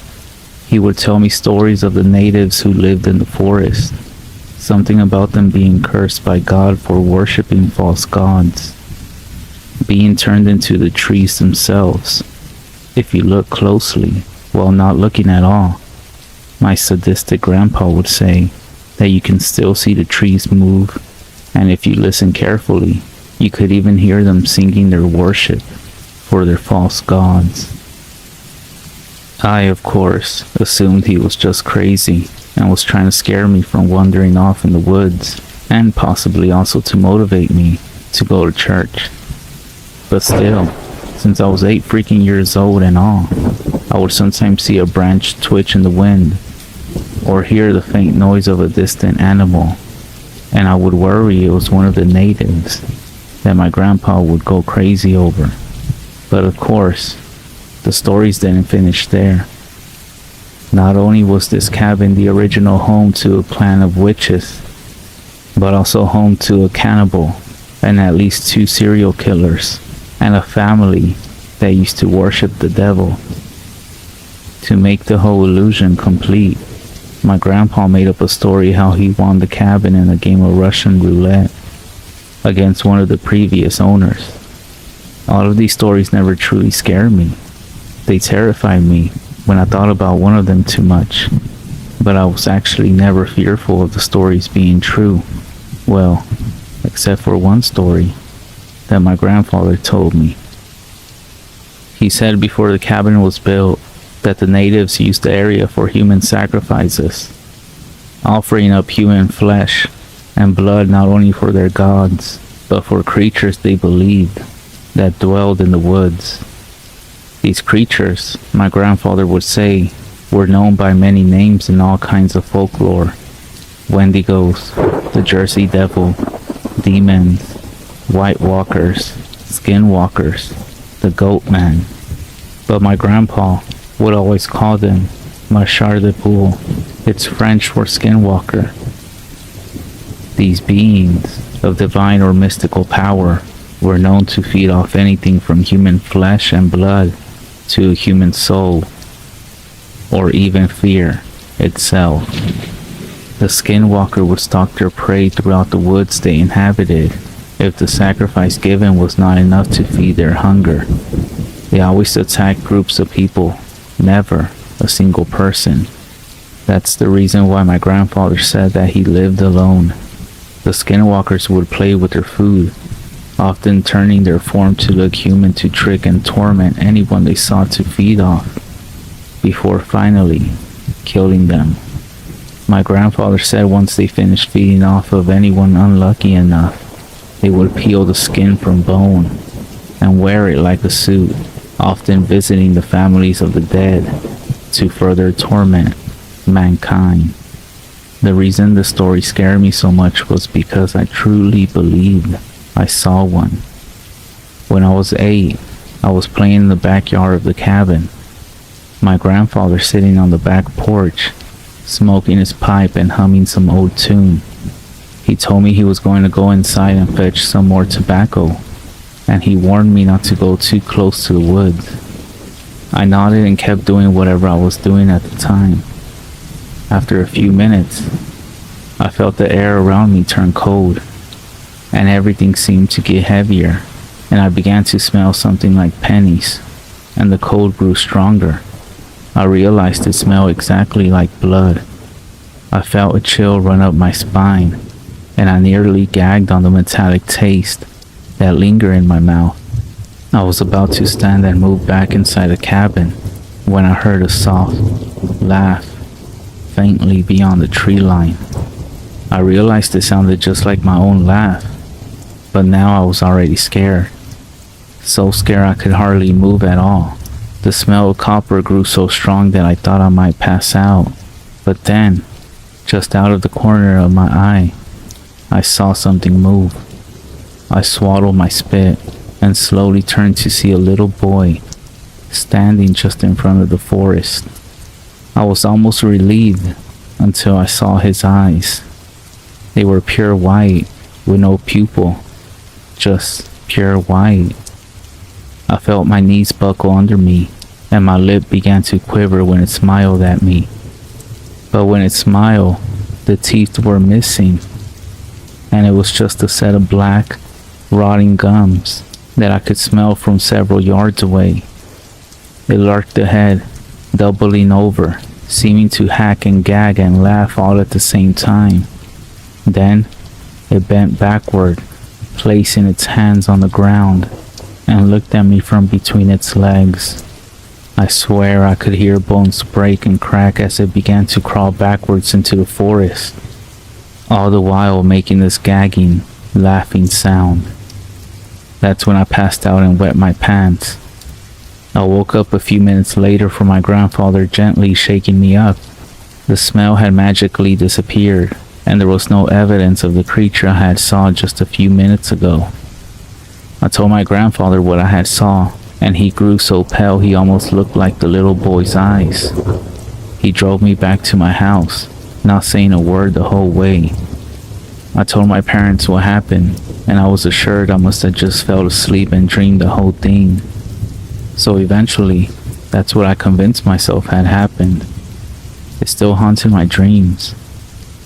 He would tell me stories of the natives who lived in the forest, something about them being cursed by God for worshiping false gods, being turned into the trees themselves, if you look closely while not looking at all. My sadistic grandpa would say that you can still see the trees move, and if you listen carefully, you could even hear them singing their worship for their false gods. I, of course, assumed he was just crazy and was trying to scare me from wandering off in the woods, and possibly also to motivate me to go to church. But still, since I was 8 freaking years old and all, I would sometimes see a branch twitch in the wind, or hear the faint noise of a distant animal, and I would worry it was one of the natives that my grandpa would go crazy over. But of course, the stories didn't finish there. Not only was this cabin the original home to a clan of witches, but also home to a cannibal and at least 2 serial killers and a family that used to worship the devil. To make the whole illusion complete, my grandpa made up a story how he won the cabin in a game of Russian roulette against one of the previous owners. All of these stories never truly scared me. They terrified me when I thought about one of them too much, but I was actually never fearful of the stories being true. Well, except for one story that my grandfather told me. He said before the cabin was built that the natives used the area for human sacrifices, offering up human flesh and blood not only for their gods, but for creatures they believed that dwelled in the woods. These creatures, my grandfather would say, were known by many names in all kinds of folklore. Wendigos, the Jersey Devil, demons, White Walkers, Skinwalkers, the Goat Man. But my grandpa would always call them Machar de Poule. It's French for Skinwalker. These beings of divine or mystical power were known to feed off anything from human flesh and blood to a human soul, or even fear itself. The Skinwalker would stalk their prey throughout the woods they inhabited if the sacrifice given was not enough to feed their hunger. They always attacked groups of people, never a single person. That's the reason why my grandfather said that he lived alone. The Skinwalkers would play with their food, often turning their form to look human to trick and torment anyone they sought to feed off, before finally killing them. My grandfather said once they finished feeding off of anyone unlucky enough, they would peel the skin from bone, and wear it like a suit, often visiting the families of the dead to further torment mankind. The reason the story scared me so much was because I truly believed I saw one. When I was 8, I was playing in the backyard of the cabin. My grandfather sitting on the back porch, smoking his pipe and humming some old tune. He told me he was going to go inside and fetch some more tobacco, and he warned me not to go too close to the woods. I nodded and kept doing whatever I was doing at the time. After a few minutes, I felt the air around me turn cold, and everything seemed to get heavier, and I began to smell something like pennies, and the cold grew stronger. I realized it smelled exactly like blood. I felt a chill run up my spine, and I nearly gagged on the metallic taste that lingered in my mouth. I was about to stand and move back inside the cabin when I heard a soft laugh faintly beyond the tree line. I realized it sounded just like my own laugh, but now I was already scared. So scared I could hardly move at all. The smell of copper grew so strong that I thought I might pass out. But then, just out of the corner of my eye, I saw something move. I swallowed my spit and slowly turned to see a little boy standing just in front of the forest. I was almost relieved until I saw his eyes. They were pure white with no pupil, just pure white. I felt my knees buckle under me and my lip began to quiver when it smiled at me. But when it smiled, the teeth were missing, and it was just a set of black, rotting gums that I could smell from several yards away. It lurked ahead, doubling over, seeming to hack and gag and laugh all at the same time. Then, it bent backward, placing its hands on the ground, and looked at me from between its legs. I swear I could hear bones break and crack as it began to crawl backwards into the forest, all the while making this gagging, laughing sound. That's when I passed out and wet my pants. I woke up a few minutes later from my grandfather gently shaking me up. The smell had magically disappeared, and there was no evidence of the creature I had saw just a few minutes ago. I told my grandfather what I had saw, and he grew so pale he almost looked like the little boy's eyes. He drove me back to my house, not saying a word the whole way. I told my parents what happened, and I was assured I must have just fell asleep and dreamed the whole thing. So eventually, that's what I convinced myself had happened. It still haunted my dreams,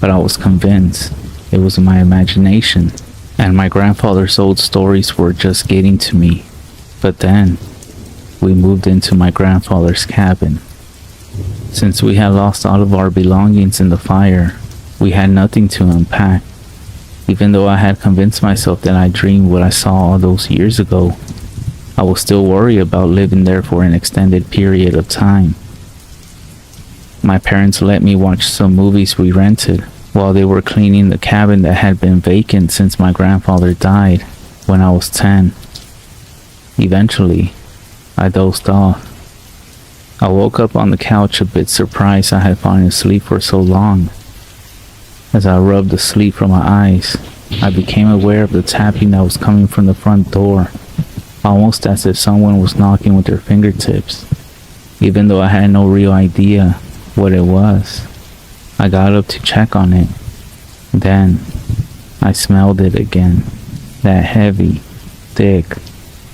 but I was convinced it was my imagination, and my grandfather's old stories were just getting to me. But then, we moved into my grandfather's cabin. Since we had lost all of our belongings in the fire, we had nothing to unpack. Even though I had convinced myself that I dreamed what I saw all those years ago, I was still worried about living there for an extended period of time. My parents let me watch some movies we rented while they were cleaning the cabin that had been vacant since my grandfather died when I was 10. Eventually, I dozed off. I woke up on the couch a bit surprised I had fallen asleep for so long. As I rubbed the sleep from my eyes, I became aware of the tapping that was coming from the front door, almost as if someone was knocking with their fingertips. Even though I had no real idea what it was, I got up to check on it. Then, I smelled it again, that heavy, thick,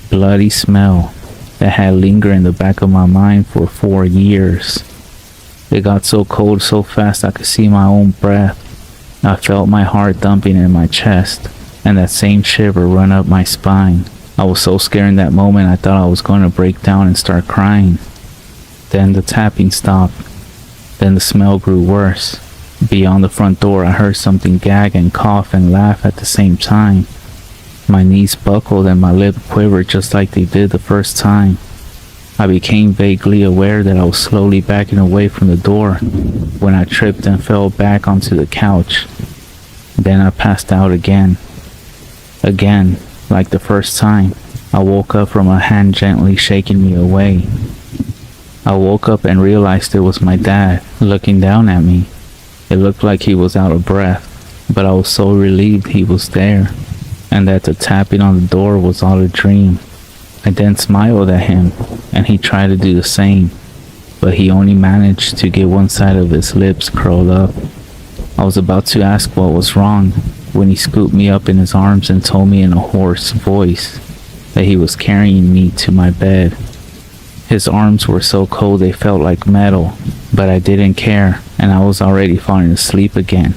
bloody smell that had lingered in the back of my mind for 4 years. It got so cold so fast I could see my own breath. I felt my heart thumping in my chest, and that same shiver run up my spine. I was so scared in that moment I thought I was going to break down and start crying. Then the tapping stopped. Then the smell grew worse. Beyond the front door I heard something gag and cough and laugh at the same time. My knees buckled and my lip quivered just like they did the first time. I became vaguely aware that I was slowly backing away from the door when I tripped and fell back onto the couch. Then I passed out again. Again, like the first time, I woke up from a hand gently shaking me away. I woke up and realized it was my dad looking down at me. It looked like he was out of breath, but I was so relieved he was there, and that the tapping on the door was all a dream. I then smiled at him, and he tried to do the same, but he only managed to get one side of his lips curled up. I was about to ask what was wrong when he scooped me up in his arms and told me in a hoarse voice that he was carrying me to my bed. His arms were so cold they felt like metal, but I didn't care, and I was already falling asleep again.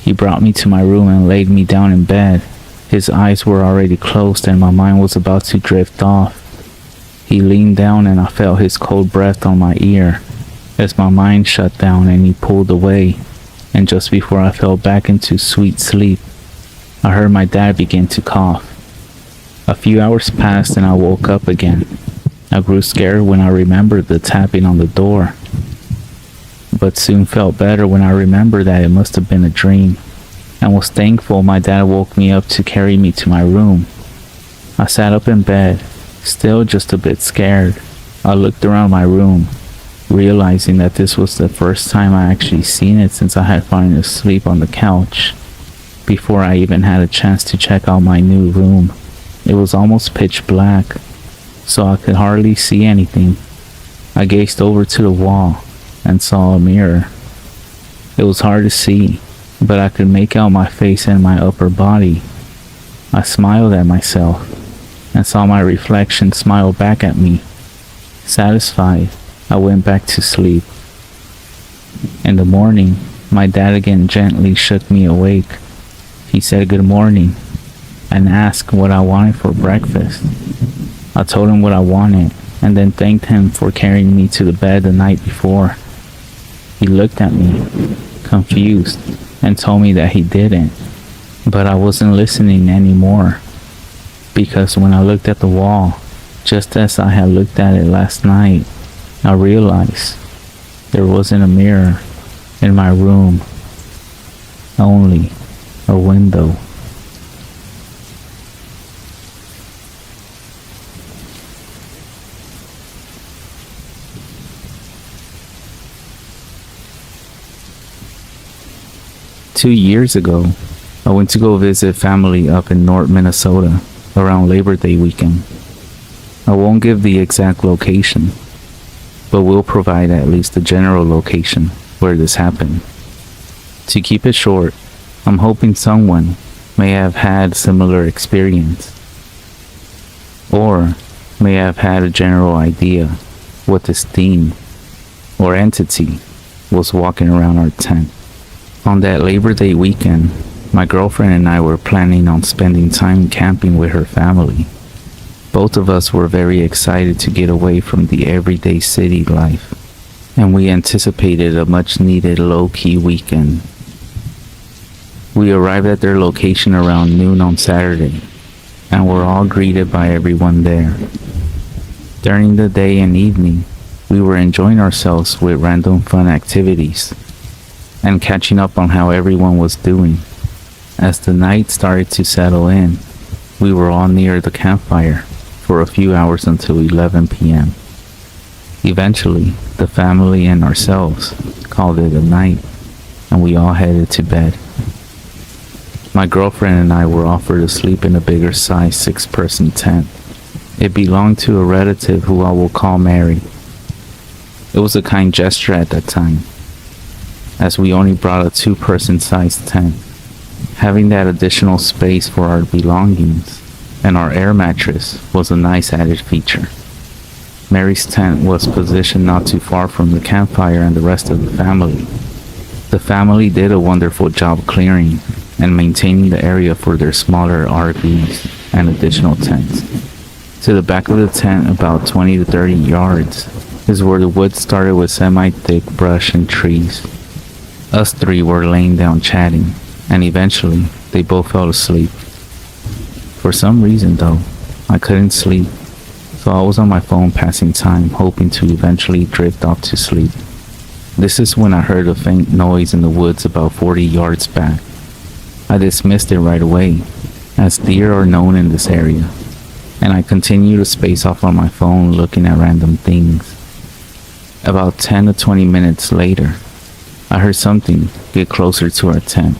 He brought me to my room and laid me down in bed. His eyes were already closed and my mind was about to drift off. He leaned down and I felt his cold breath on my ear as my mind shut down, and he pulled away, and just before I fell back into sweet sleep, I heard my dad begin to cough. A few hours passed and I woke up again. I grew scared when I remembered the tapping on the door, but soon felt better when I remembered that it must have been a dream, and was thankful my dad woke me up to carry me to my room. I sat up in bed, still just a bit scared. I looked around my room, realizing that this was the first time I actually seen it since I had fallen asleep on the couch, before I even had a chance to check out my new room. It was almost pitch black, so I could hardly see anything. I gazed over to the wall and saw a mirror. It was hard to see, but I could make out my face and my upper body. I smiled at myself and saw my reflection smile back at me. Satisfied, I went back to sleep. In the morning, my dad again gently shook me awake. He said good morning and asked what I wanted for breakfast. I told him what I wanted and then thanked him for carrying me to the bed the night before. He looked at me, confused, and told me that he didn't, but I wasn't listening anymore, because when I looked at the wall, just as I had looked at it last night, I realized there wasn't a mirror in my room, only a window. Two years ago, I went to go visit family up in North Minnesota around Labor Day weekend. I won't give the exact location, but will provide at least the general location where this happened. To keep it short, I'm hoping someone may have had similar experience, or may have had a general idea what this theme or entity was walking around our tent. On that Labor Day weekend, my girlfriend and I were planning on spending time camping with her family. Both of us were very excited to get away from the everyday city life, and we anticipated a much-needed low-key weekend. We arrived at their location around noon on Saturday, and were all greeted by everyone there. During the day and evening, we were enjoying ourselves with random fun activities, and catching up on how everyone was doing. As the night started to settle in, we were all near the campfire for a few hours until 11 p.m. Eventually, the family and ourselves called it a night, and we all headed to bed. My girlfriend and I were offered to sleep in a bigger size 6-person tent. It belonged to a relative who I will call Mary. It was a kind gesture at that time, as we only brought a 2-person sized tent. Having that additional space for our belongings and our air mattress was a nice added feature. Mary's tent was positioned not too far from the campfire and the rest of the family. The family did a wonderful job clearing and maintaining the area for their smaller RVs and additional tents. To the back of the tent, about 20 to 30 yards, is where the woods started with semi-thick brush and trees. Us three were laying down chatting, and eventually they both fell asleep. For some reason though, I couldn't sleep, so I was on my phone passing time, hoping to eventually drift off to sleep. This is when I heard a faint noise in the woods about 40 yards back. I dismissed it right away, as deer are known in this area. and I continued to space off on my phone looking at random things. About 10 to 20 minutes later, I heard something get closer to our tent.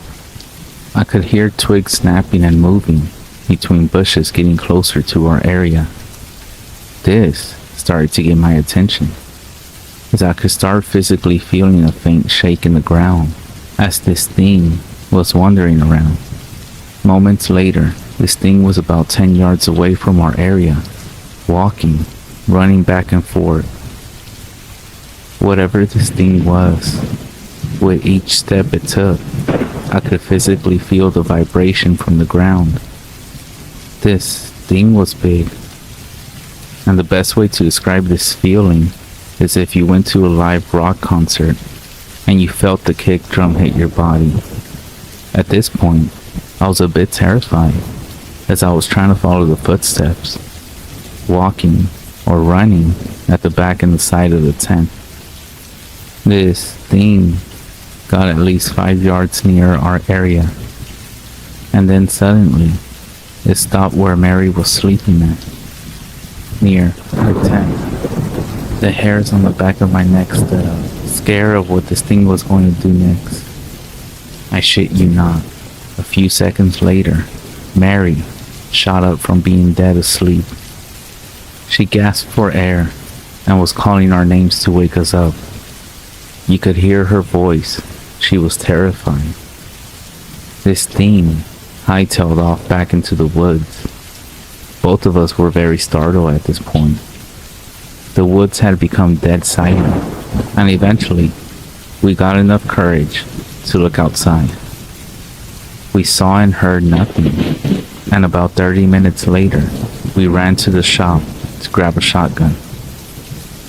I could hear twigs snapping and moving between bushes getting closer to our area. This started to get my attention, as I could start physically feeling a faint shake in the ground as this thing was wandering around. Moments later, this thing was about 10 yards away from our area, walking, running back and forth. Whatever this thing was, with each step it took, I could physically feel the vibration from the ground. This thing was big, and the best way to describe this feeling is if you went to a live rock concert and you felt the kick drum hit your body. At this point, I was a bit terrified, as I was trying to follow the footsteps, walking or running at the back and the side of the tent. This thing got at least 5 yards near our area, and then suddenly it stopped where Mary was sleeping at, near her tent. The hairs on the back of my neck stood up, scared of what this thing was going to do next. I shit you not, a few seconds later, Mary shot up from being dead asleep. She gasped for air and was calling our names to wake us up. You could hear her voice. She was terrified. This thing hightailed off back into the woods. Both of us were very startled at this point. The woods had become dead silent, and eventually, we got enough courage to look outside. We saw and heard nothing, and about 30 minutes later, we ran to the shop to grab a shotgun.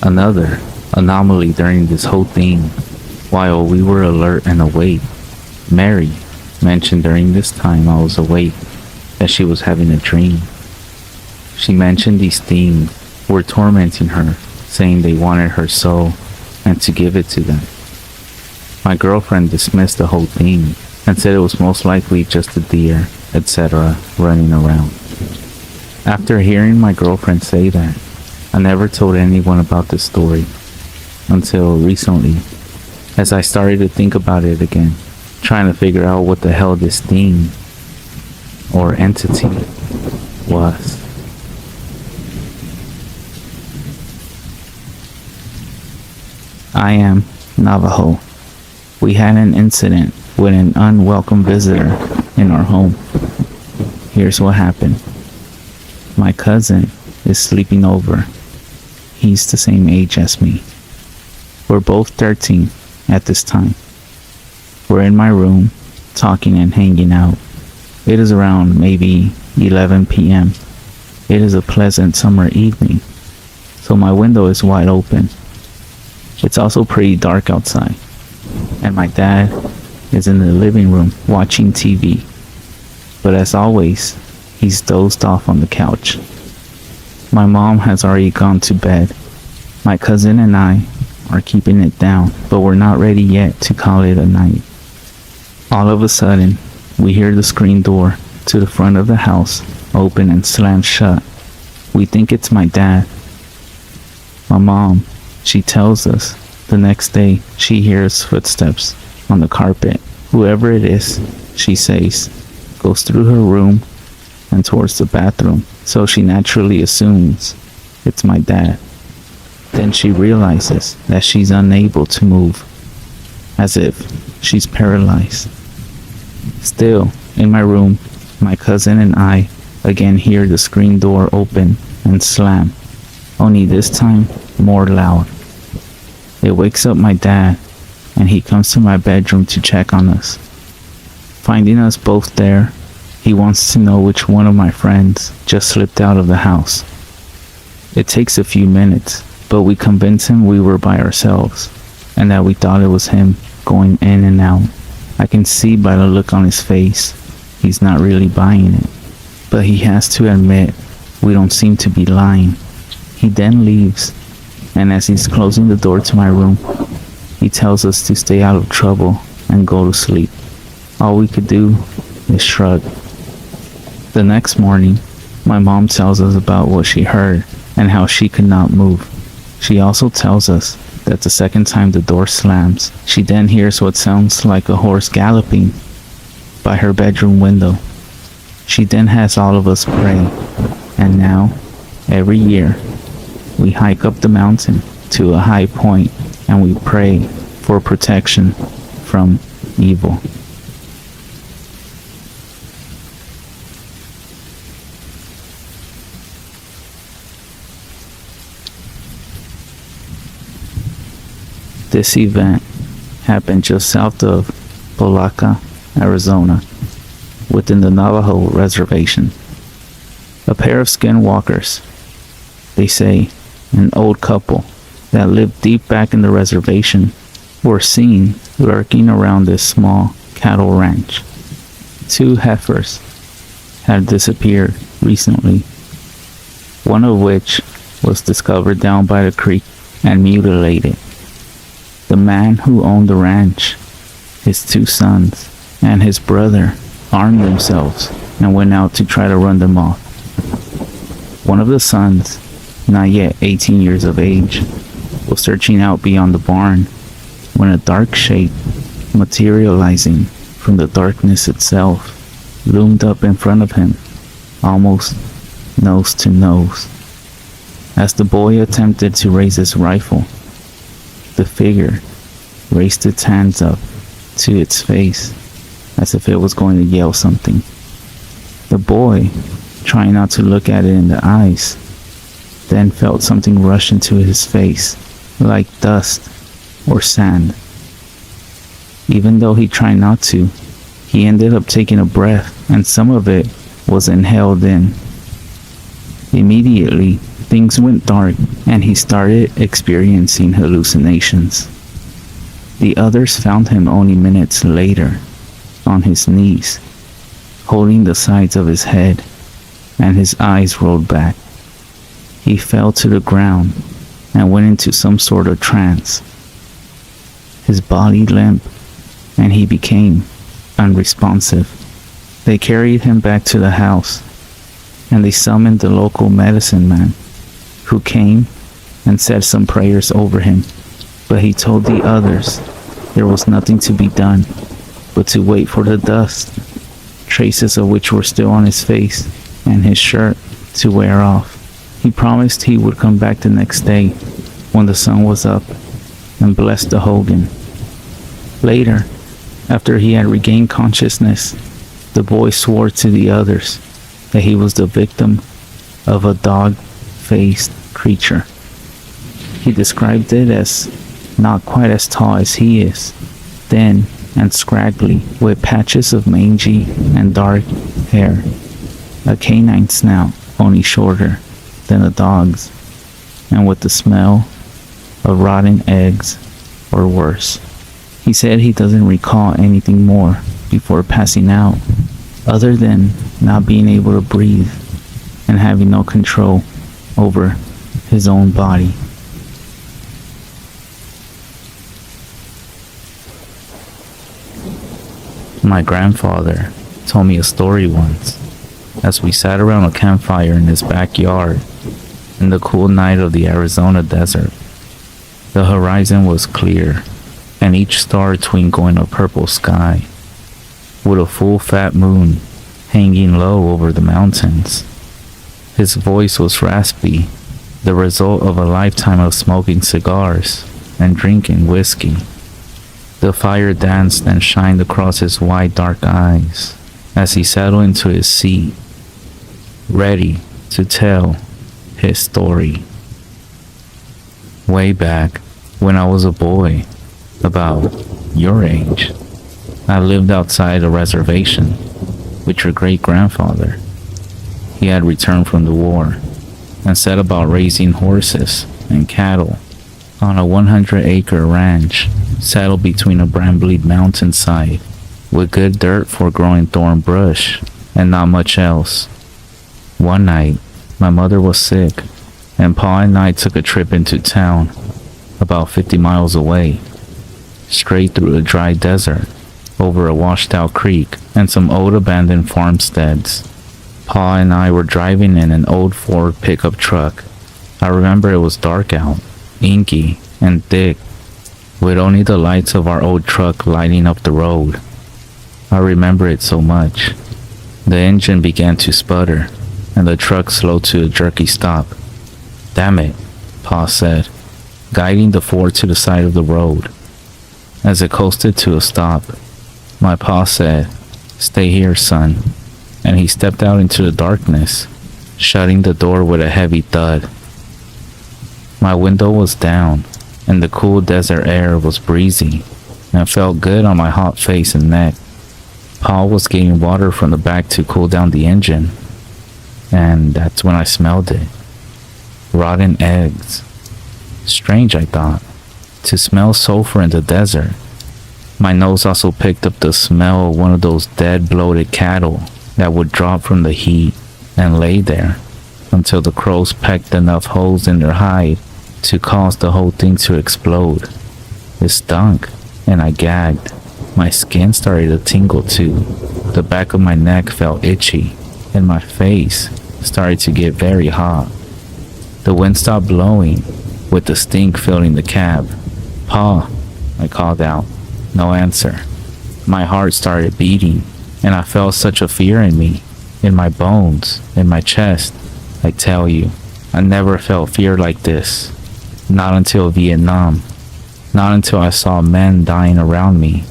Another anomaly during this whole thing, while we were alert and awake, Mary mentioned during this time I was awake that she was having a dream. She mentioned these things were tormenting her, saying they wanted her soul and to give it to them. My girlfriend dismissed the whole thing and said it was most likely just a deer, etc., running around. After hearing my girlfriend say that, I never told anyone about this story until recently, as I started to think about it again, trying to figure out what the hell this thing or entity was. I am Navajo. We had an incident with an unwelcome visitor in our home. Here's what happened. My cousin is sleeping over. He's the same age as me. We're both 13 at this time. We're in my room, talking and hanging out. It is around maybe 11 p.m. It is a pleasant summer evening, so my window is wide open. It's also pretty dark outside, and my dad is in the living room watching TV. But as always, he's dozed off on the couch. My mom has already gone to bed. My cousin and I are keeping it down, but we're not ready yet to call it a night. All of a sudden, we hear the screen door to the front of the house open and slam shut. We think it's my dad. My mom, she tells us the next day she hears footsteps on the carpet. Whoever it is, she says, goes through her room and towards the bathroom, so she naturally assumes it's my dad. Then she realizes that she's unable to move, as if she's paralyzed. Still, in my room, my cousin and I again hear the screen door open and slam, only this time more loud. It wakes up my dad, and he comes to my bedroom to check on us. Finding us both there, he wants to know which one of my friends just slipped out of the house. It takes a few minutes, but we convince him we were by ourselves, and that we thought it was him going in and out. I can see by the look on his face, he's not really buying it, but he has to admit we don't seem to be lying. He then leaves, and as he's closing the door to my room, he tells us to stay out of trouble and go to sleep. All we could do is shrug. The next morning, My mom tells us about what she heard and how she could not move. She also tells us that the second time the door slams, she then hears what sounds like a horse galloping by her bedroom window. She then has all of us pray, and now, every year, we hike up the mountain to a high point and we pray for protection from evil. This event happened just south of Polaca, Arizona, within the Navajo reservation. A pair of skinwalkers, they say an old couple that lived deep back in the reservation, were seen lurking around this small cattle ranch. 2 heifers had disappeared recently, one of which was discovered down by the creek and mutilated. The man who owned the ranch, his 2 sons, and his brother armed themselves and went out to try to run them off. One of the sons, not yet 18 years of age, was searching out beyond the barn when a dark shape, materializing from the darkness itself, loomed up in front of him, almost nose to nose. As the boy attempted to raise his rifle, the figure raised its hands up to its face as if it was going to yell something. The boy, trying not to look at it in the eyes, then felt something rush into his face, like dust or sand. Even though he tried not to, he ended up taking a breath, and some of it was inhaled in. Immediately, things went dark, and he started experiencing hallucinations. The others found him only minutes later, on his knees, holding the sides of his head, and his eyes rolled back. He fell to the ground and went into some sort of trance. His body limp, and he became unresponsive. They carried him back to the house, and they summoned the local medicine man, who came and said some prayers over him, but he told the others there was nothing to be done but to wait for the dust, traces of which were still on his face and his shirt, to wear off. He promised he would come back the next day when the sun was up and bless the Hogan. Later, after he had regained consciousness, the boy swore to the others that he was the victim of a dog-faced creature. He described it as not quite as tall as he is, thin and scraggly, with patches of mangy and dark hair, a canine snout only shorter than a dog's, and with the smell of rotten eggs or worse. He said he doesn't recall anything more before passing out, other than not being able to breathe and having no control over his own body. My grandfather told me a story once, as we sat around a campfire in his backyard in the cool night of the Arizona desert. The horizon was clear, and each star twinkling a purple sky, with a full fat moon hanging low over the mountains. His voice was raspy, the result of a lifetime of smoking cigars and drinking whiskey. The fire danced and shined across his wide dark eyes as he settled into his seat, ready to tell his story. Way back when I was a boy, about your age, I lived outside a reservation with your great-grandfather. He had returned from the war and set about raising horses and cattle on a 100-acre ranch settled between a brambly mountainside with good dirt for growing thorn brush and not much else. One night, my mother was sick, and Pa and I took a trip into town, about 50 miles away, straight through a dry desert, over a washed-out creek and some old abandoned farmsteads. Pa and I were driving in an old Ford pickup truck. I remember it was dark out, inky, and thick, with only the lights of our old truck lighting up the road. I remember it so much. The engine began to sputter, and the truck slowed to a jerky stop. "Damn it," Pa said, guiding the Ford to the side of the road. As it coasted to a stop, my pa said, "Stay here, son," and he stepped out into the darkness, shutting the door with a heavy thud. My window was down, and the cool desert air was breezy and felt good on my hot face and neck. Pa was getting water from the back to cool down the engine, and that's when I smelled it. Rotten eggs. Strange, I thought, to smell sulfur in the desert. My nose also picked up the smell of one of those dead, bloated cattle that would drop from the heat and lay there until the crows pecked enough holes in their hide to cause the whole thing to explode. It stunk, and I gagged. My skin started to tingle too. The back of my neck felt itchy, and my face started to get very hot. The wind stopped blowing, with the stink filling the cab. "Pa," I called out. No answer. My heart started beating, and I felt such a fear in me, in my bones, in my chest. I tell you, I never felt fear like this. Not until Vietnam. Not until I saw men dying around me.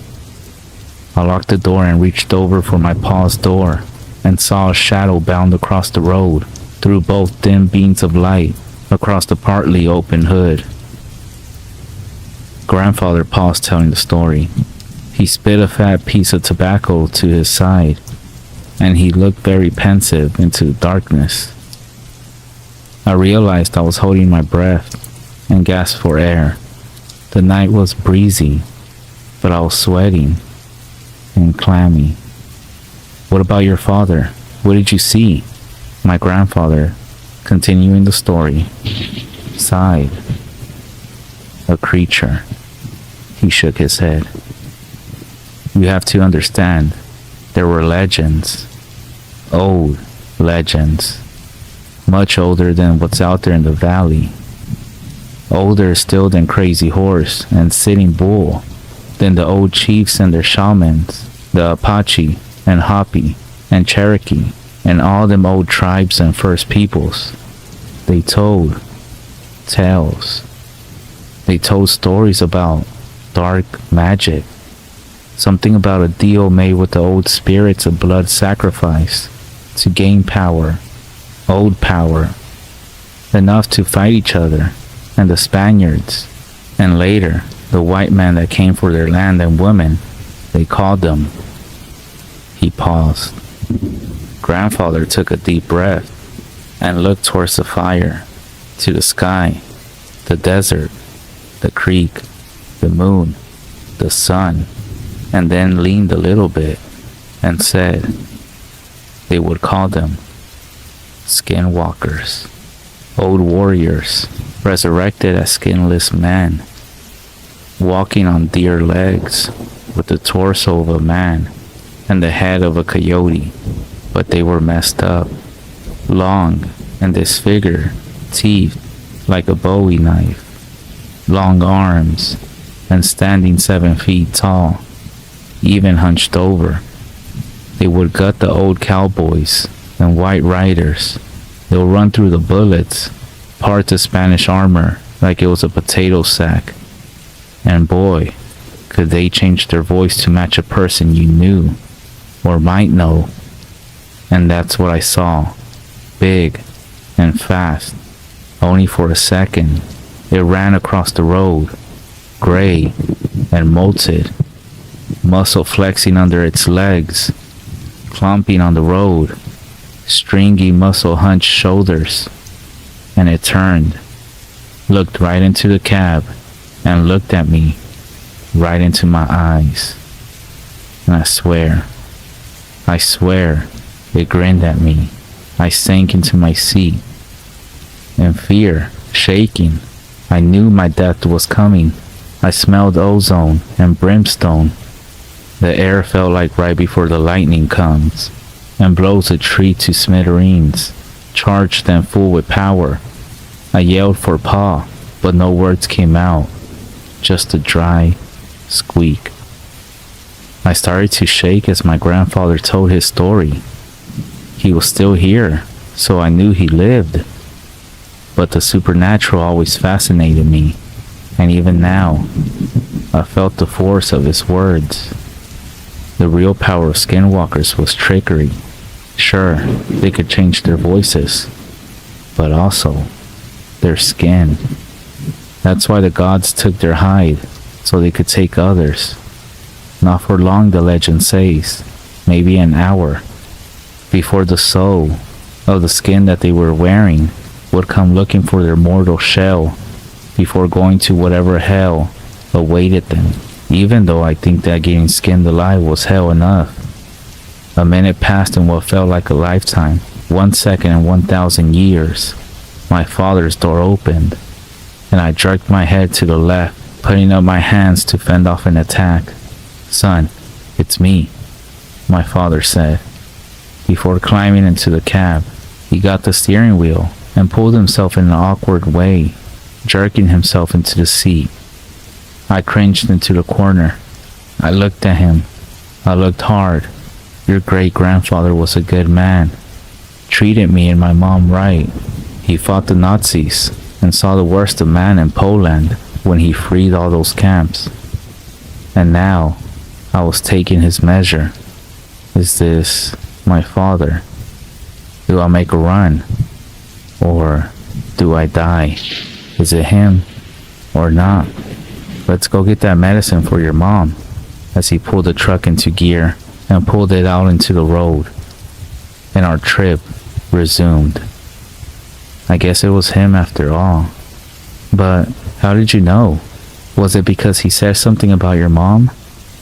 I locked the door and reached over for my pa's door and saw a shadow bound across the road through both dim beams of light across the partly open hood. Grandfather paused telling the story. He spit a fat piece of tobacco to his side, and he looked very pensive into the darkness. I realized I was holding my breath and gasped for air. The night was breezy, but I was sweating and clammy. "What about your father? What did you see?" My grandfather, continuing the story, sighed. "A creature." He shook his head. "You have to understand, there were legends. Old legends. Much older than what's out there in the valley. Older still than Crazy Horse and Sitting Bull, than the old chiefs and their shamans, the Apache and Hopi and Cherokee, and all them old tribes and First Peoples. They told tales. They told stories about dark magic. Something about a deal made with the old spirits of blood sacrifice to gain power, old power, enough to fight each other and the Spaniards, and later the white man that came for their land and women. They called them." He paused. Grandfather took a deep breath and looked towards the fire, to the sky, the desert, the creek, the moon, the sun, and then leaned a little bit and said, "They would call them skinwalkers, old warriors resurrected as skinless men, walking on deer legs with the torso of a man and the head of a coyote, but they were messed up, long and disfigured, teeth like a Bowie knife, long arms, and standing 7 feet tall, even hunched over. They would gut the old cowboys and white riders. They'll run through the bullets, part the Spanish armor like it was a potato sack. And boy, could they change their voice to match a person you knew or might know. And that's what I saw. Big and fast. Only for a second, it ran across the road, gray and molted, muscle flexing under its legs, clumping on the road, stringy muscle hunched shoulders. And it turned, looked right into the cab, and looked at me, right into my eyes. And I swear, it grinned at me. I sank into my seat. In fear, shaking, I knew my death was coming. I smelled ozone and brimstone. The air felt like right before the lightning comes. and blows a tree to smithereens, charged and full with power. I yelled for Pa, but no words came out, just a dry squeak. I started to shake as my grandfather told his story. He was still here, so I knew he lived. But the supernatural always fascinated me, and even now, I felt the force of his words. The real power of skinwalkers was trickery. Sure, they could change their voices, but also their skin. That's why the gods took their hide, so they could take others. Not for long, the legend says, maybe an hour, before the soul of the skin that they were wearing would come looking for their mortal shell before going to whatever hell awaited them. Even though I think that getting skinned alive was hell enough. A minute passed in what felt like a lifetime. 1 second in 1,000 years. My father's door opened, and I jerked my head to the left, putting up my hands to fend off an attack. "Son, it's me," my father said. Before climbing into the cab, he got the steering wheel and pulled himself in an awkward way, jerking himself into the seat. I cringed into the corner. I looked at him. I looked hard. Your great-grandfather was a good man. Treated me and my mom right. He fought the Nazis and saw the worst of man in Poland when he freed all those camps. And now, I was taking his measure. Is this my father? Do I make a run? Or do I die? Is it him or not? Let's go get that medicine for your mom, as he pulled the truck into gear and pulled it out into the road. And our trip resumed. I guess it was him after all. But how did you know? Was it because he said something about your mom?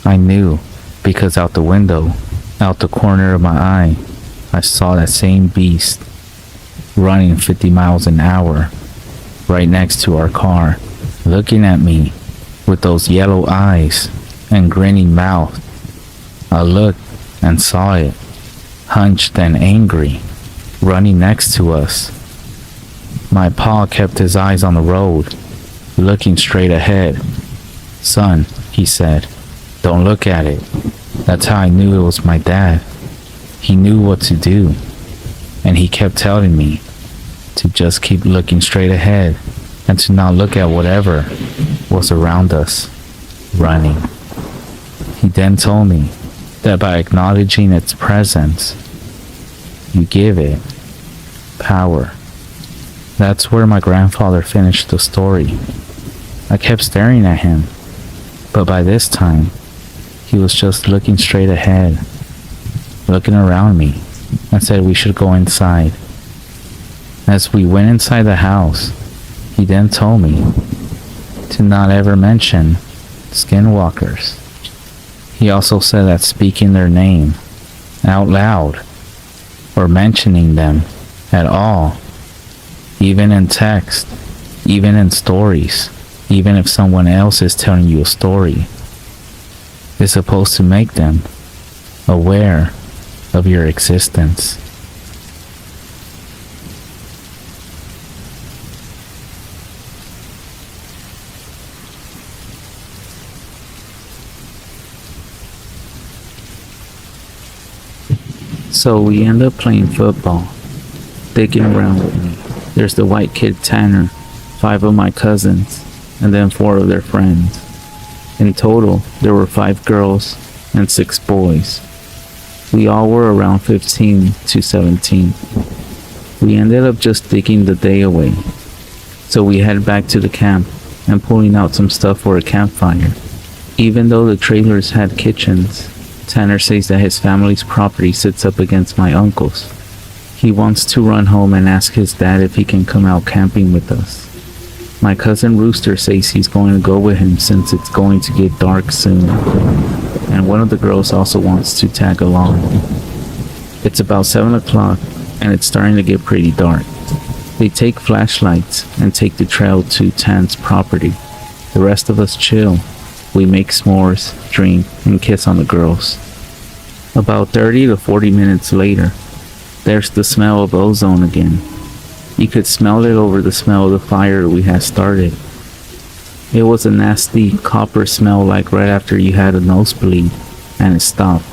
I knew, because out the window, out the corner of my eye, I saw that same beast running 50 miles an hour right next to our car, looking at me with those yellow eyes and grinning mouth. I looked and saw it, hunched and angry, running next to us. My pa kept his eyes on the road, looking straight ahead. "Son," he said, "don't look at it." That's how I knew it was my dad. He knew what to do, and he kept telling me to just keep looking straight ahead and to not look at whatever was around us, running. He then told me that by acknowledging its presence, you give it power. That's where my grandfather finished the story. I kept staring at him, but by this time, he was just looking straight ahead, looking around me, and said we should go inside. As we went inside the house, he then told me to not ever mention skinwalkers. He also said that speaking their name out loud or mentioning them at all, even in text, even in stories, even if someone else is telling you a story, is supposed to make them aware of your existence. So we end up playing football, digging around with me. There's the white kid Tanner, 5 of my cousins, and then 4 of their friends. In total, there were 5 girls and 6 boys. We all were around 15 to 17. We ended up just digging the day away. So we head back to the camp and pulling out some stuff for a campfire. Even though the trailers had kitchens, Tanner says that his family's property sits up against my uncle's. He wants to run home and ask his dad if he can come out camping with us. My cousin Rooster says he's going to go with him since it's going to get dark soon. And one of the girls also wants to tag along. It's about 7 o'clock and it's starting to get pretty dark. They take flashlights and take the trail to Tan's property. The rest of us chill. We make s'mores, drink, and kiss on the girls. About 30 to 40 minutes later, there's the smell of ozone again. You could smell it over the smell of the fire we had started. It was a nasty copper smell like right after you had a nosebleed, and it stopped.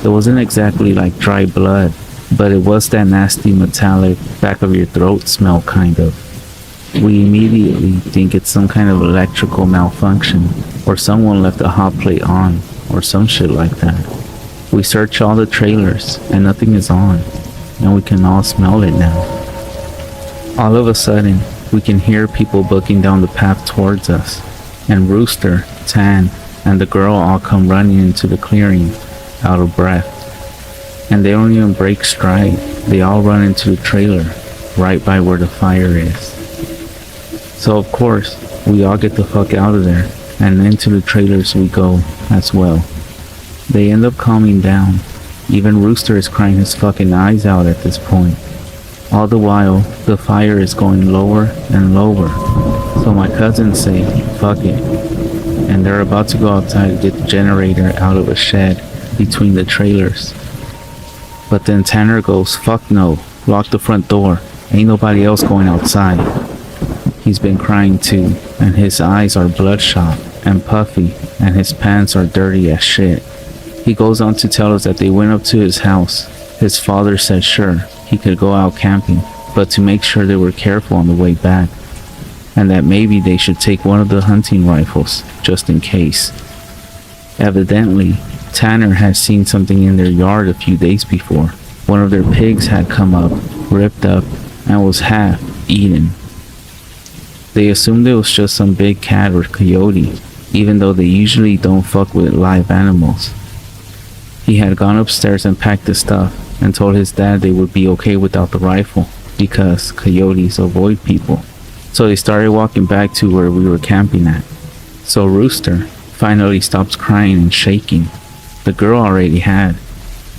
It wasn't exactly like dry blood, but it was that nasty metallic back of your throat smell kind of. We immediately think it's some kind of electrical malfunction, or someone left a hot plate on, or some shit like that. We search all the trailers, and nothing is on, and we can all smell it now. All of a sudden, we can hear people booking down the path towards us, and Rooster, Tan, and the girl all come running into the clearing, out of breath. And they don't even break stride, they all run into the trailer, right by where the fire is. So of course, we all get the fuck out of there, and into the trailers we go as well. They end up calming down. Even Rooster is crying his fucking eyes out at this point. All the while, the fire is going lower and lower. So my cousins say, fuck it. And they're about to go outside to get the generator out of a shed between the trailers. But then Tanner goes, fuck no, lock the front door. Ain't nobody else going outside. He's been crying too, and his eyes are bloodshot and puffy, and his pants are dirty as shit. He goes on to tell us that they went up to his house. His father said sure, he could go out camping, but to make sure they were careful on the way back, and that maybe they should take one of the hunting rifles, just in case. Evidently, Tanner had seen something in their yard a few days before. One of their pigs had come up, ripped up, and was half eaten. They assumed it was just some big cat or coyote, even though they usually don't fuck with live animals. He had gone upstairs and packed his stuff, and told his dad they would be okay without the rifle, because coyotes avoid people. So they started walking back to where we were camping at. So Rooster finally stops crying and shaking. The girl already had,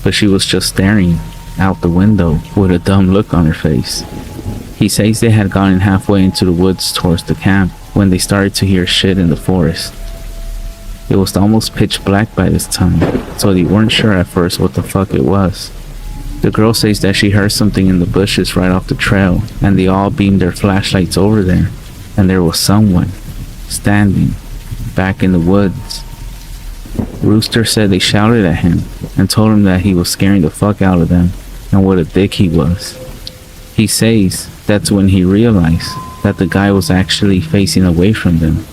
but she was just staring out the window with a dumb look on her face. He says they had gotten halfway into the woods towards the camp when they started to hear shit in the forest. It was almost pitch black by this time, so they weren't sure at first what the fuck it was. The girl says that she heard something in the bushes right off the trail, and they all beamed their flashlights over there, and there was someone standing back in the woods. Rooster said they shouted at him and told him that he was scaring the fuck out of them and what a dick he was. He says that's when he realized that the guy was actually facing away from them.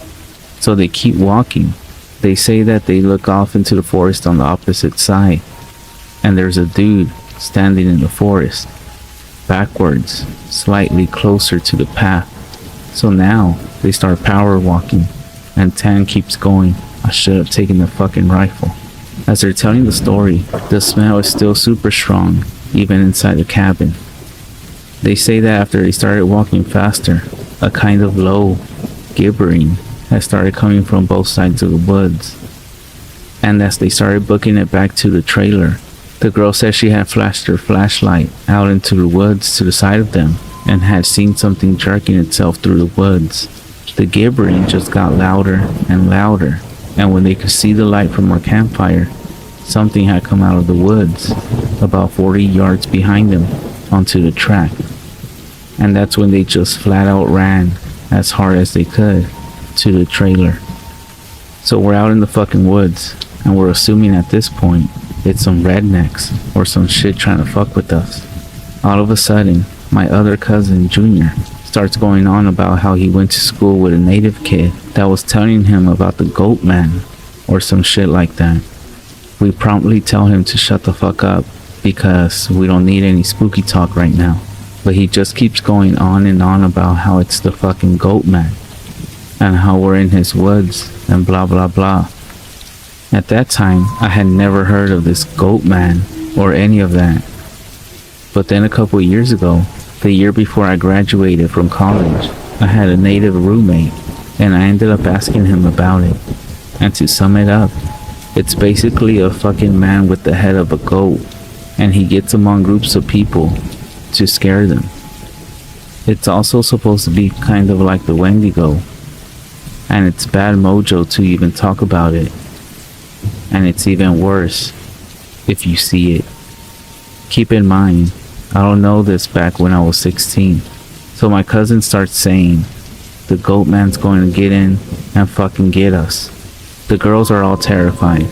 So they keep walking. They say that they look off into the forest on the opposite side, and there's a dude standing in the forest, backwards, slightly closer to the path. So now they start power walking, and Tan keeps going. I should have taken the fucking rifle. As they're telling the story, the smell is still super strong, even inside the cabin. They say that after they started walking faster, a kind of low gibbering had started coming from both sides of the woods. And as they started booking it back to the trailer, the girl said she had flashed her flashlight out into the woods to the side of them and had seen something jerking itself through the woods. The gibbering just got louder and louder, and when they could see the light from our campfire, something had come out of the woods about 40 yards behind them onto the track. And that's when they just flat out ran as hard as they could to the trailer. So we're out in the fucking woods, and we're assuming at this point it's some rednecks or some shit trying to fuck with us. All of a sudden, my other cousin, Junior, starts going on about how he went to school with a native kid that was telling him about the goat man or some shit like that. We promptly tell him to shut the fuck up because we don't need any spooky talk right now. But he just keeps going on and on about how it's the fucking goat man and how we're in his woods and blah blah blah. At that time, I had never heard of this goat man or any of that. But then a couple of years ago, the year before I graduated from college, I had a native roommate, and I ended up asking him about it. And to sum it up, it's basically a fucking man with the head of a goat, and he gets among groups of people to scare them. It's also supposed to be kind of like the Wendigo, and it's bad mojo to even talk about it. And it's even worse if you see it. Keep in mind, I don't know this back when I was 16. So my cousin starts saying, the goat man's going to get in and fucking get us. The girls are all terrified,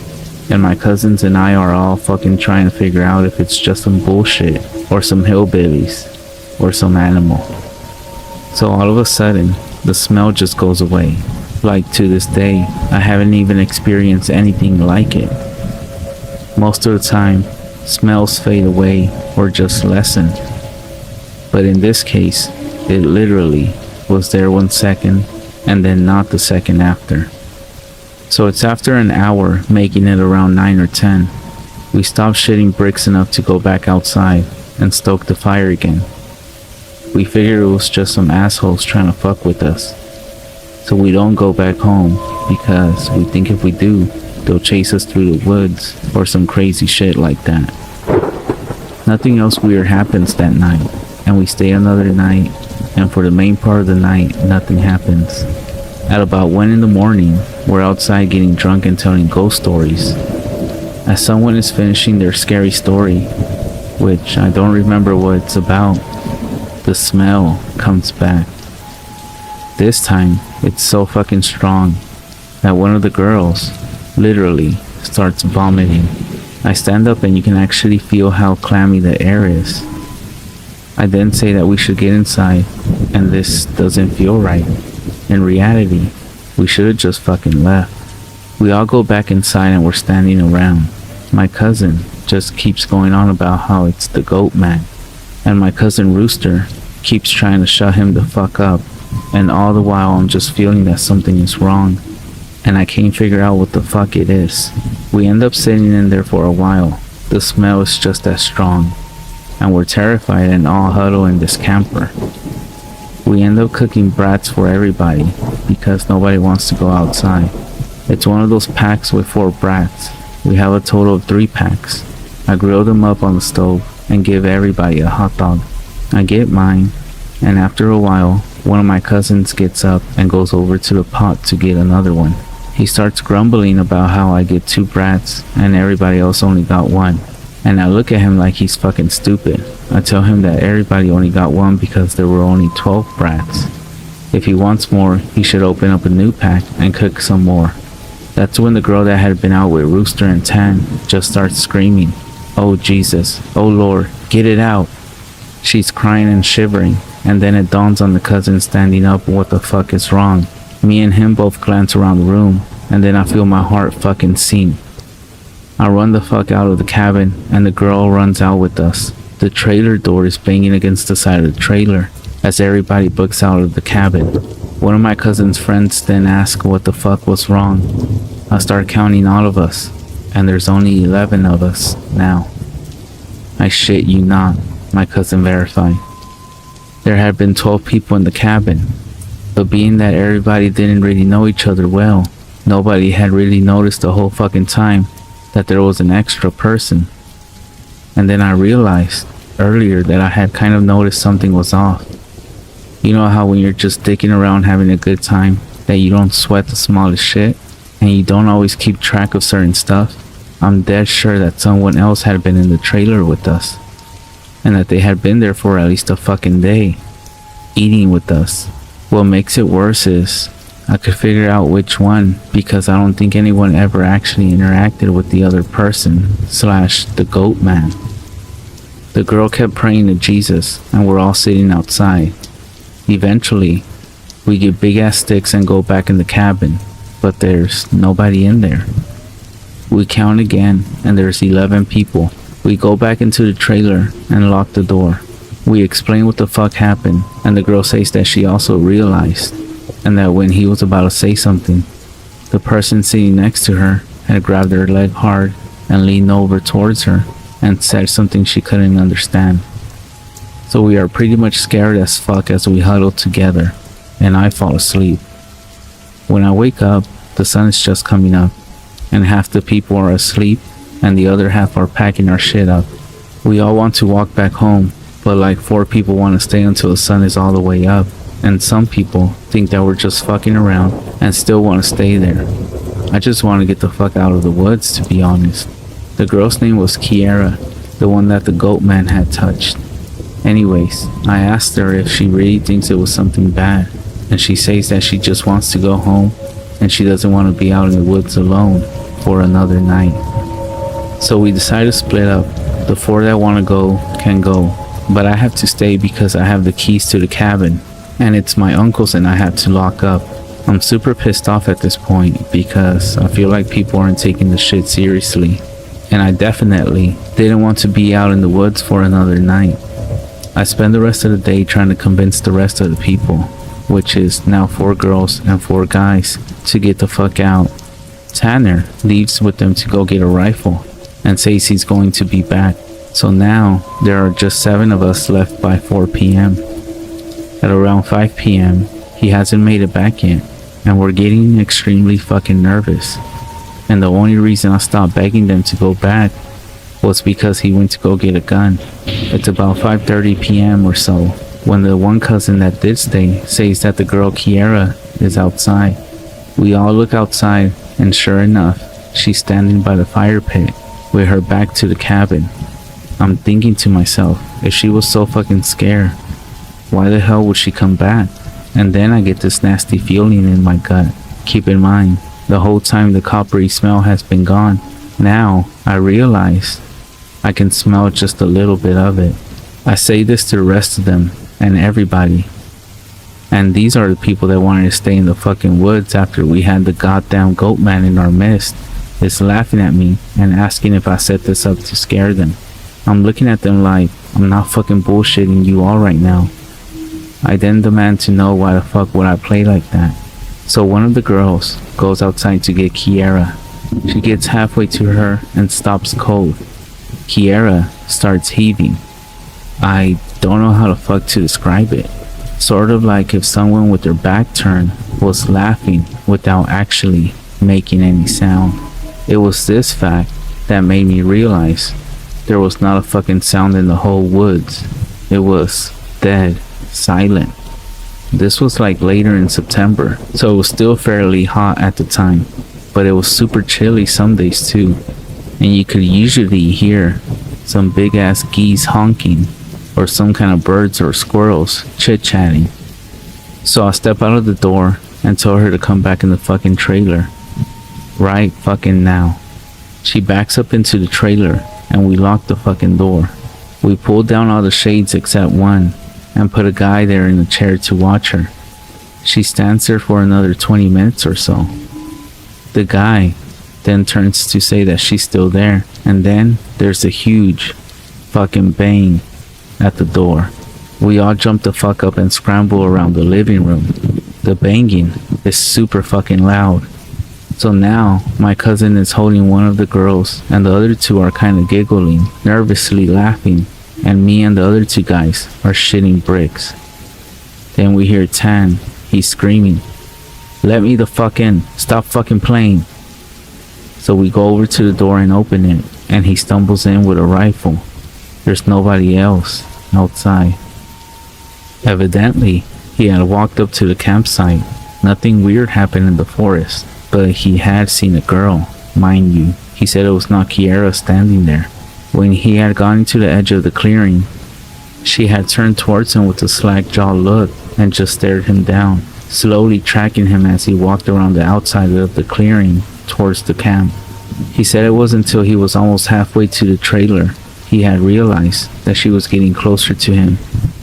and my cousins and I are all fucking trying to figure out if it's just some bullshit, or some hillbillies, or some animal. So all of a sudden, the smell just goes away. Like to this day, I haven't even experienced anything like it. Most of the time, smells fade away or just lessen. But in this case, it literally was there 1 second and then not the second after. So it's after an hour, making it around 9 or 10. We stopped shitting bricks enough to go back outside and stoke the fire again. We figured it was just some assholes trying to fuck with us. So we don't go back home because we think if we do, they'll chase us through the woods or some crazy shit like that. Nothing else weird happens that night, and we stay another night, and for the main part of the night, nothing happens. At about 1 in the morning, we're outside getting drunk and telling ghost stories. As someone is finishing their scary story, which I don't remember what it's about, the smell comes back. This time, it's so fucking strong that one of the girls literally starts vomiting. I stand up and you can actually feel how clammy the air is. I then say that we should get inside, and this doesn't feel right. In reality, we should have just fucking left. We all go back inside and we're standing around. My cousin just keeps going on about how it's the goat man, and my cousin Rooster keeps trying to shut him the fuck up, and all the while I'm just feeling that something is wrong, and I can't figure out what the fuck it is. We end up sitting in there for a while. The smell is just as strong, and we're terrified and all huddle in this camper. We end up cooking brats for everybody because nobody wants to go outside. It's one of those packs with 4 brats. We have a total of 3 packs. I grill them up on the stove and give everybody a hot dog. I get mine, and after a while, one of my cousins gets up and goes over to the pot to get another one. He starts grumbling about how I get 2 brats and everybody else only got 1. And I look at him like he's fucking stupid. I tell him that everybody only got 1 because there were only 12 brats. If he wants more, he should open up a new pack and cook some more. That's when the girl that had been out with Rooster and Tan just starts screaming, "Oh Jesus, oh Lord, get it out." She's crying and shivering, and then it dawns on the cousin standing up what the fuck is wrong. Me and him both glance around the room, and then I feel my heart fucking sink. I run the fuck out of the cabin, and the girl runs out with us. The trailer door is banging against the side of the trailer as everybody books out of the cabin. One of my cousin's friends then asks what the fuck was wrong. I start counting all of us, and there's only 11 of us now. I shit you not, my cousin verified. There had been 12 people in the cabin, but being that everybody didn't really know each other well, nobody had really noticed the whole fucking time that there was an extra person. And then I realized earlier that I had kind of noticed something was off. You know how when you're just dicking around having a good time, that you don't sweat the smallest shit, and you don't always keep track of certain stuff? I'm dead sure that someone else had been in the trailer with us, and that they had been there for at least a fucking day, eating with us. What makes it worse is, I could figure out which one because I don't think anyone ever actually interacted with the other person / the goat man. The girl kept praying to Jesus, and we're all sitting outside. Eventually, we get big ass sticks and go back in the cabin, but there's nobody in there. We count again, and there's 11 people. We go back into the trailer and lock the door. We explain what the fuck happened, and the girl says that she also realized, and that when he was about to say something, the person sitting next to her had grabbed her leg hard and leaned over towards her and said something she couldn't understand. So we are pretty much scared as fuck as we huddle together, and I fall asleep. When I wake up, the sun is just coming up, and half the people are asleep and the other half are packing our shit up. We all want to walk back home, but like 4 people want to stay until the sun is all the way up, and some people think that we're just fucking around and still want to stay there. I just want to get the fuck out of the woods, to be honest. The girl's name was Kiera, the one that the goat man had touched. Anyways, I asked her if she really thinks it was something bad, and she says that she just wants to go home and she doesn't want to be out in the woods alone for another night. So we decided to split up. The 4 that want to go can go, but I have to stay because I have the keys to the cabin, and it's my uncle's and I have to lock up. I'm super pissed off at this point because I feel like people aren't taking the shit seriously, and I definitely didn't want to be out in the woods for another night. I spend the rest of the day trying to convince the rest of the people, which is now 4 girls and 4 guys, to get the fuck out. Tanner leaves with them to go get a rifle and says he's going to be back. So now there are just 7 of us left by 4 p.m. At around 5 p.m. he hasn't made it back yet, and we're getting extremely fucking nervous. And the only reason I stopped begging them to go back was because he went to go get a gun. It's about 5:30 p.m. or so when the one cousin that did stay says that the girl Kiera is outside. We all look outside, and sure enough, she's standing by the fire pit with her back to the cabin. I'm thinking to myself, if she was so fucking scared, why the hell would she come back? And then I get this nasty feeling in my gut. Keep in mind, the whole time the coppery smell has been gone. Now I realize I can smell just a little bit of it. I say this to the rest of them and everybody. And these are the people that wanted to stay in the fucking woods after we had the goddamn goat man in our midst. Is laughing at me and asking if I set this up to scare them. I'm looking at them like I'm not fucking bullshitting you all right now. I then demand to know why the fuck would I play like that. So one of the girls goes outside to get Kiera. She gets halfway to her and stops cold. Kiera starts heaving. I don't know how the fuck to describe it. Sort of like if someone with their back turned was laughing without actually making any sound. It was this fact that made me realize there was not a fucking sound in the whole woods. It was dead silent. This was like later in September, so it was still fairly hot at the time, but it was super chilly some days too, and you could usually hear some big ass geese honking or some kind of birds or squirrels chit-chatting. So I step out of the door and tell her to come back in the fucking trailer right fucking now. She backs up into the trailer and we lock the fucking door. We pull down all the shades except one and put a guy there in the chair to watch her. She stands there for another 20 minutes or so. The guy then turns to say that she's still there, and then there's a huge fucking bang at the door. We all jump the fuck up and scramble around the living room. The banging is super fucking loud. So now my cousin is holding one of the girls and the other 2 are kind of giggling, nervously laughing, and me and the other 2 guys are shitting bricks. Then we hear Tan. He's screaming, "Let me the fuck in, stop fucking playing." So we go over to the door and open it, and he stumbles in with a rifle. There's nobody else outside. Evidently, he had walked up to the campsite. Nothing weird happened in the forest, but he had seen a girl, mind you. He said it was not Kiera standing there. When he had gotten to the edge of the clearing, she had turned towards him with a slack-jawed look and just stared him down, slowly tracking him as he walked around the outside of the clearing towards the camp. He said it wasn't until he was almost halfway to the trailer he had realized that she was getting closer to him.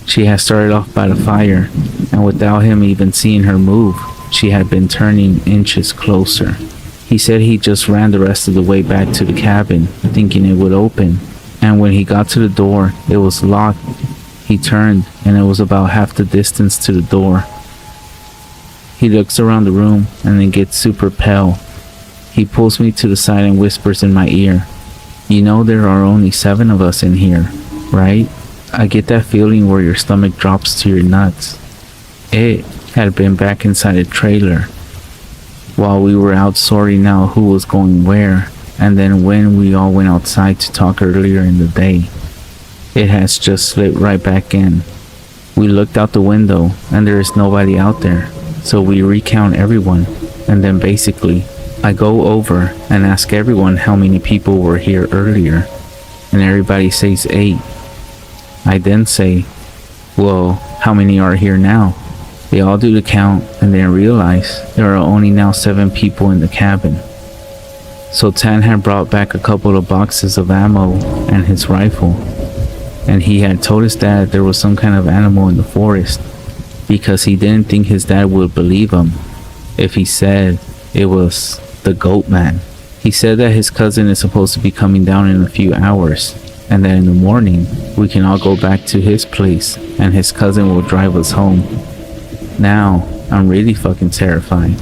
She had started off by the fire, and without him even seeing her move, she had been turning inches closer. He said he just ran the rest of the way back to the cabin, thinking it would open, and when he got to the door, it was locked. He turned, and it was about half the distance to the door. He looks around the room, and then gets super pale. He pulls me to the side and whispers in my ear, "You know there are only 7 of us in here, right?" I get that feeling where your stomach drops to your nuts. It had been back inside the trailer while we were out sorting out who was going where, and then when we all went outside to talk earlier in the day. It has just slipped right back in. We looked out the window and there is nobody out there, so we recount everyone, and then basically I go over and ask everyone how many people were here earlier, and everybody says 8. I then say, well, how many are here now? They all do the count and then realize there are only now 7 people in the cabin. So Tan had brought back a couple of boxes of ammo and his rifle, and he had told his dad there was some kind of animal in the forest because he didn't think his dad would believe him if he said it was the goat man. He said that his cousin is supposed to be coming down in a few hours, and that in the morning we can all go back to his place and his cousin will drive us home. Now I'm really fucking terrified,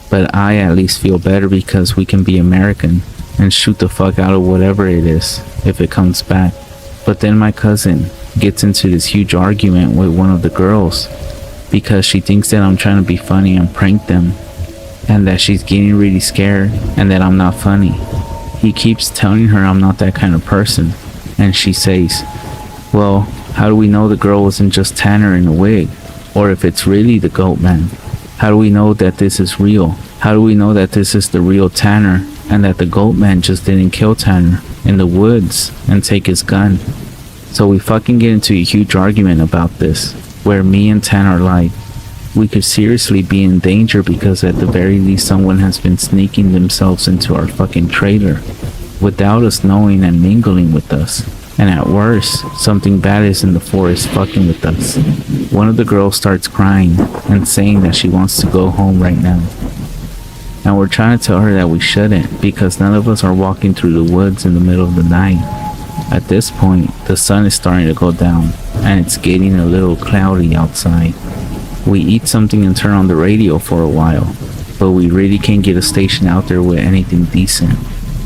but I at least feel better because we can be American and shoot the fuck out of whatever it is if it comes back. But then my cousin gets into this huge argument with one of the girls because she thinks that I'm trying to be funny and prank them, and that she's getting really scared and that I'm not funny. He keeps telling her I'm not that kind of person, and she says, well, how do we know the girl wasn't just Tanner in a wig? Or if it's really the goat man, how do we know that this is real? How do we know that this is the real Tanner and that the goat man just didn't kill Tanner in the woods and take his gun? So we fucking get into a huge argument about this, where me and Tan are like, we could seriously be in danger because at the very least someone has been sneaking themselves into our fucking trailer without us knowing and mingling with us. And at worst, something bad is in the forest fucking with us. One of the girls starts crying and saying that she wants to go home right now. And we're trying to tell her that we shouldn't because none of us are walking through the woods in the middle of the night. At this point, the sun is starting to go down and it's getting a little cloudy outside. We eat something and turn on the radio for a while, but we really can't get a station out there with anything decent.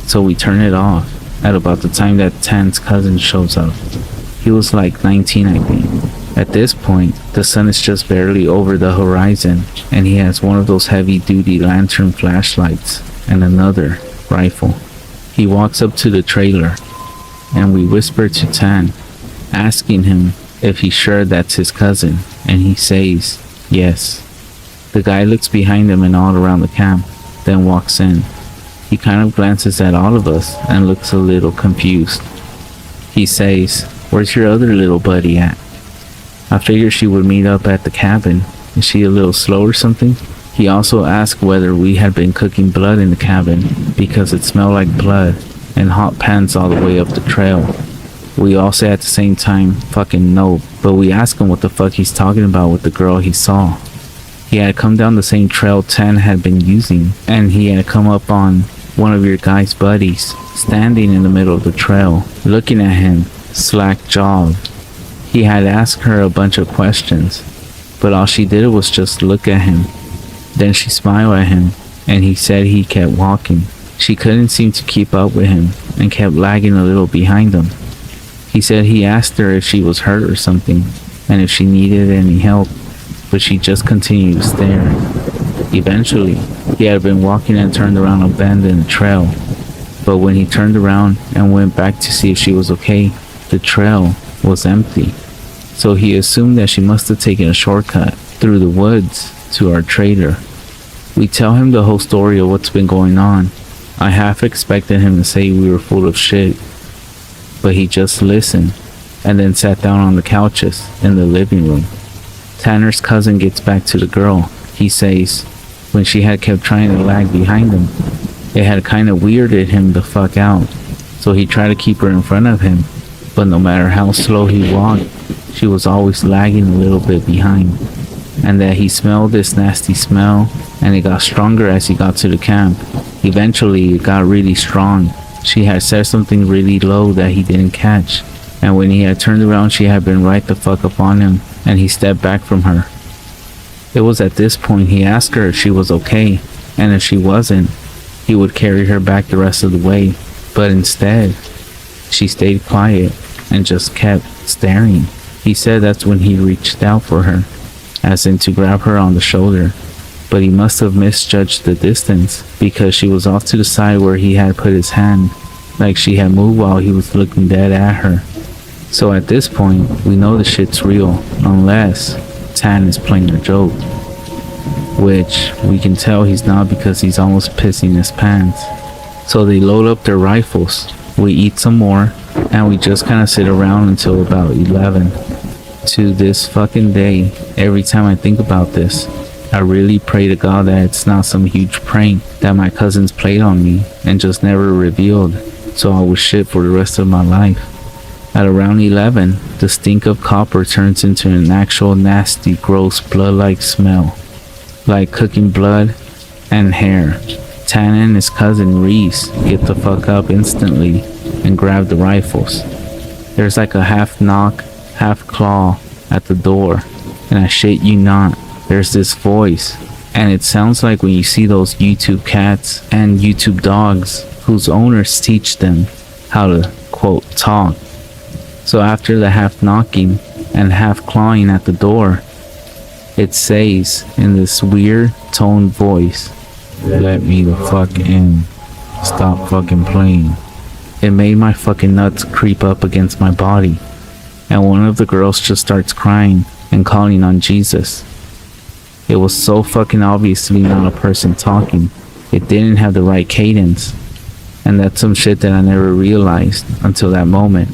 So we turn it off at about the time that Tan's cousin shows up. He was like 19, I think. At this point, the sun is just barely over the horizon, and he has one of those heavy-duty lantern flashlights and another rifle. He walks up to the trailer, and we whisper to Tan, asking him if he's sure that's his cousin, and he says yes. The guy looks behind him and all around the camp, then walks in. He kind of glances at all of us and looks a little confused. He says, where's your other little buddy at? I figured she would meet up at the cabin. Is she a little slow or something? He also asked whether we had been cooking blood in the cabin because it smelled like blood and hot pans all the way up the trail. We all say at the same time, fucking no, but we ask him what the fuck he's talking about with the girl he saw. He had come down the same trail Tan had been using, and he had come up on one of your guy's buddies, standing in the middle of the trail, looking at him, slack-jawed. He had asked her a bunch of questions, but all she did was just look at him. Then she smiled at him, and he said he kept walking. She couldn't seem to keep up with him, and kept lagging a little behind him. He said he asked her if she was hurt or something, and if she needed any help, but she just continued to stare. Eventually, he had been walking and turned around a bend in the trail, but when he turned around and went back to see if she was okay, the trail was empty. So he assumed that she must have taken a shortcut through the woods to our trailer. We tell him the whole story of what's been going on. I half expected him to say we were full of shit, but he just listened and then sat down on the couches in the living room. Tanner's cousin gets back to the girl. He says, when she had kept trying to lag behind him, it had kind of weirded him the fuck out. So he tried to keep her in front of him, but no matter how slow he walked, she was always lagging a little bit behind. And that he smelled this nasty smell, and it got stronger as he got to the camp. Eventually, it got really strong. She had said something really low that he didn't catch, and when he had turned around, she had been right the fuck up on him, and he stepped back from her. It was at this point he asked her if she was okay, and if she wasn't, he would carry her back the rest of the way, but instead, she stayed quiet and just kept staring. He said that's when he reached out for her, as in to grab her on the shoulder, but he must have misjudged the distance because she was off to the side where he had put his hand, like she had moved while he was looking dead at her. So at this point, we know the shit's real, unless Tan is playing a joke. which we can tell he's not because he's almost pissing his pants. So they load up their rifles, we eat some more, and we just kind of sit around until about 11. To this fucking day, every time I think about this, I really pray to God that it's not some huge prank that my cousins played on me and just never revealed, so I was shit for the rest of my life. At around 11, the stink of copper turns into an actual nasty, gross, blood-like smell, like cooking blood and hair. Tan and his cousin Reese get the fuck up instantly and grab the rifles. There's like a half knock, half claw at the door, and I shit you not, there's this voice, and it sounds like when you see those YouTube cats and YouTube dogs whose owners teach them how to, quote, talk. So after the half knocking and half clawing at the door, it says in this weird toned voice, "Let me the fuck in. Stop fucking playing." It made my fucking nuts creep up against my body, and one of the girls just starts crying and calling on Jesus. It was so fucking obviously not a person talking. It didn't have the right cadence, and that's some shit that I never realized until that moment.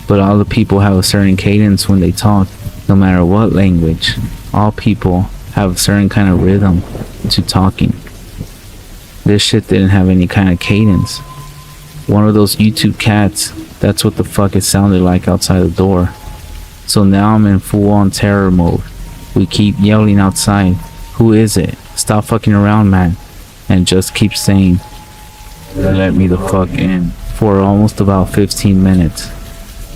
But all the people have a certain cadence when they talk, no matter what language. All people have a certain kind of rhythm to talking. This shit didn't have any kind of cadence. One of those YouTube cats, that's what the fuck it sounded like outside the door. So now I'm in full on terror mode. We keep yelling outside, "Who is it? Stop fucking around, man." And just keep saying, "Let me the fuck in," for almost about 15 minutes.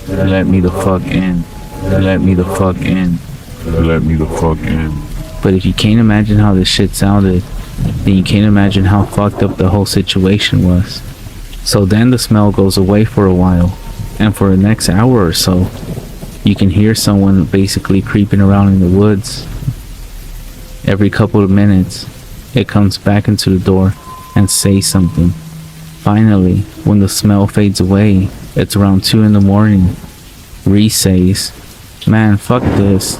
"Let me the fuck in. Let me the fuck in. Let me the fuck in." But if you can't imagine how this shit sounded, then you can't imagine how fucked up the whole situation was. So then the smell goes away for a while, and for the next hour or so, you can hear someone basically creeping around in the woods. Every couple of minutes, it comes back into the door and says something. Finally, when the smell fades away, it's around 2 in the morning. Reese says, "Man, fuck this,"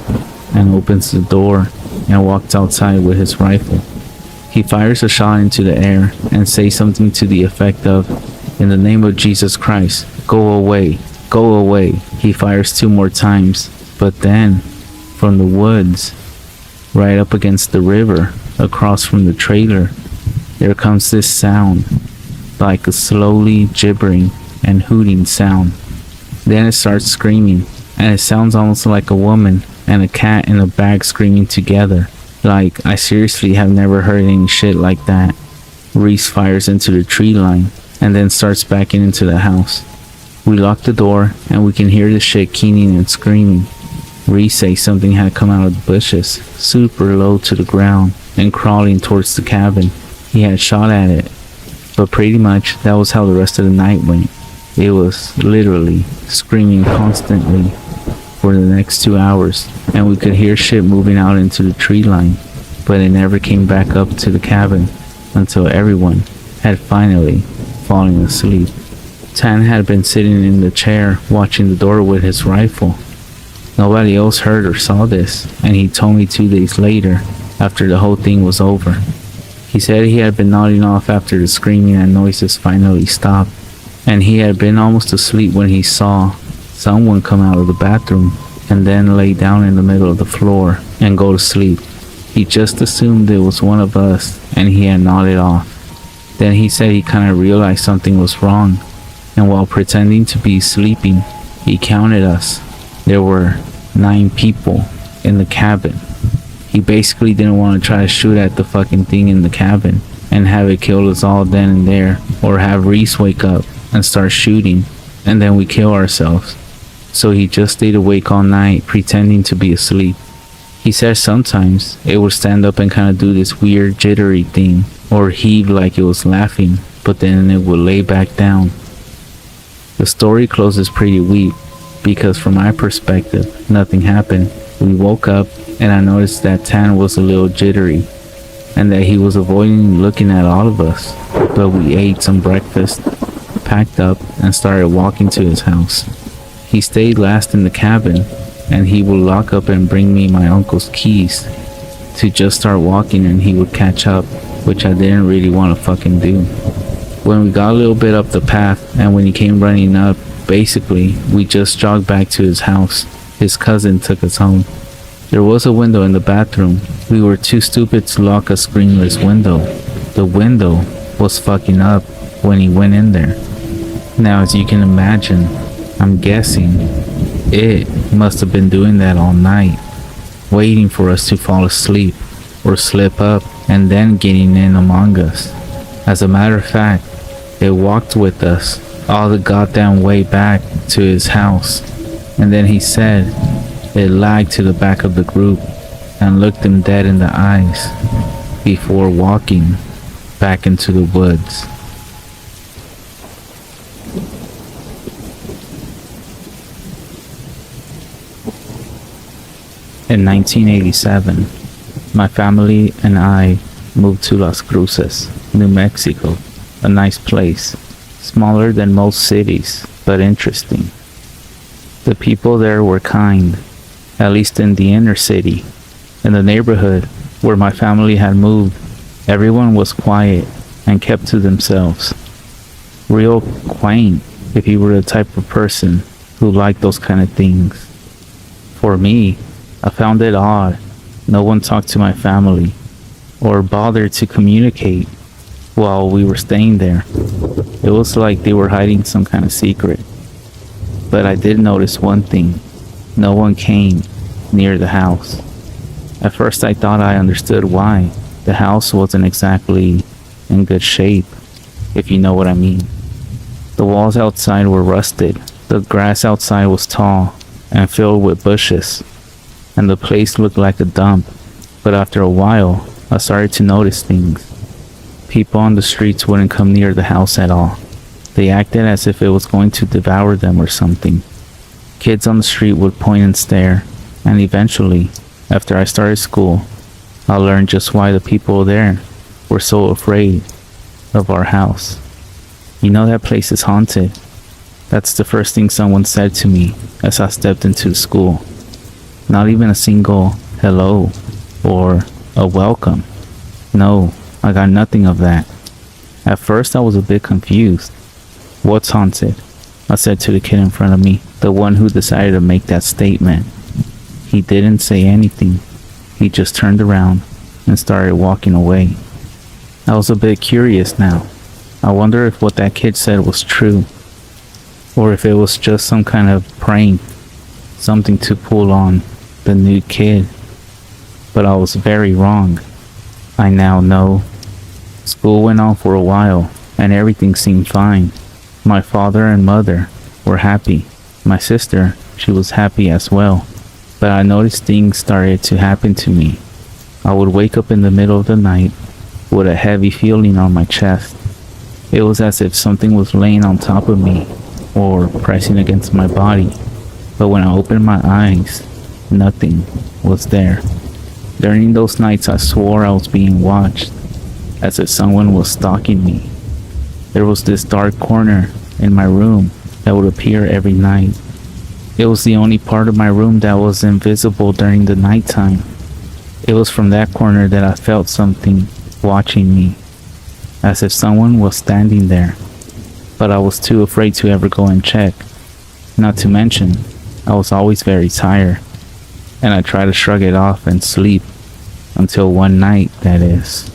and opens the door and walks outside with his rifle. He fires a shot into the air and says something to the effect of, "In the name of Jesus Christ, go away, go away." He fires 2 more times, but then, from the woods, right up against the river, across from the trailer, there comes this sound, like a slowly gibbering and hooting sound. Then it starts screaming, and it sounds almost like a woman and a cat in a bag screaming together. Like, I seriously have never heard any shit like that. Reese fires into the tree line and then starts backing into the house. We lock the door and we can hear the shit keening and screaming. Reese says something had come out of the bushes, super low to the ground, and crawling towards the cabin. He had shot at it. But pretty much that was how the rest of the night went. It was literally screaming constantly for the next 2 hours, and we could hear shit moving out into the tree line, but it never came back up to the cabin until everyone had finally fallen asleep. Tan had been sitting in the chair watching the door with his rifle. Nobody else heard or saw this, and he told me 2 days later, after the whole thing was over. He said he had been nodding off after the screaming and noises finally stopped, and he had been almost asleep when he saw someone come out of the bathroom and then lay down in the middle of the floor and go to sleep. He just assumed it was one of us, and he had nodded off. Then he said he kind of realized something was wrong, and while pretending to be sleeping, he counted us. There were 9 people in the cabin. He basically didn't want to try to shoot at the fucking thing in the cabin and have it kill us all then and there, or have Reese wake up and start shooting and then we kill ourselves. So he just stayed awake all night pretending to be asleep. He said sometimes it would stand up and kind of do this weird jittery thing or heave like it was laughing, but then it would lay back down. The story closes pretty weak because from my perspective nothing happened. We woke up and I noticed that Tan was a little jittery and that he was avoiding looking at all of us, but we ate some breakfast, packed up, and started walking to his house. He stayed last in the cabin, and he would lock up and bring me my uncle's keys. to just start walking and he would catch up, which I didn't really want to fucking do. When we got a little bit up the path and when he came running up, basically, we just jogged back to his house. His cousin took us home. There was a window in the bathroom. We were too stupid to lock a screenless window. The window was fucking up when he went in there. Now, as you can imagine, I'm guessing it must have been doing that all night, waiting for us to fall asleep or slip up and then getting in among us. As a matter of fact, it walked with us all the goddamn way back to his house, and then he said it lagged to the back of the group and looked him dead in the eyes before walking back into the woods. In 1987, my family and I moved to Las Cruces, New Mexico, a nice place, smaller than most cities, but interesting. The people there were kind, at least in the inner city. In the neighborhood where my family had moved, everyone was quiet and kept to themselves. Real quaint if you were the type of person who liked those kind of things. For me, I found it odd. No one talked to my family or bothered to communicate while we were staying there. It was like they were hiding some kind of secret. But I did notice one thing. No one came near the house. At first I thought I understood why. The house wasn't exactly in good shape, if you know what I mean. The walls outside were rusted. The grass outside was tall and filled with bushes, and the place looked like a dump. But after a while, I started to notice things. People on the streets wouldn't come near the house at all. They acted as if it was going to devour them or something. Kids on the street would point and stare, and eventually, after I started school, I learned just why the people there were so afraid of our house. You know that place is haunted. That's the first thing someone said to me as I stepped into the school. Not even a single hello or a welcome. No, I got nothing of that. At first I was a bit confused. What's haunted? I said to the kid in front of me, the one who decided to make that statement. He didn't say anything. He just turned around and started walking away. I was a bit curious now. I wonder if what that kid said was true, or if it was just some kind of prank, something to pull on the new kid. But I was very wrong. I now know. School went on for a while, and everything seemed fine. My father and mother were happy. My sister, she was happy as well. But I noticed things started to happen to me. I would wake up in the middle of the night with a heavy feeling on my chest. It was as if something was laying on top of me or pressing against my body. But when I opened my eyes, nothing was there. During those nights, I swore I was being watched, as if someone was stalking me. There was this dark corner in my room that would appear every night. It was the only part of my room that was invisible during the nighttime. It was from that corner that I felt something watching me, as if someone was standing there. But I was too afraid to ever go and check. Not to mention, I was always very tired, and I tried to shrug it off and sleep, until one night, that is.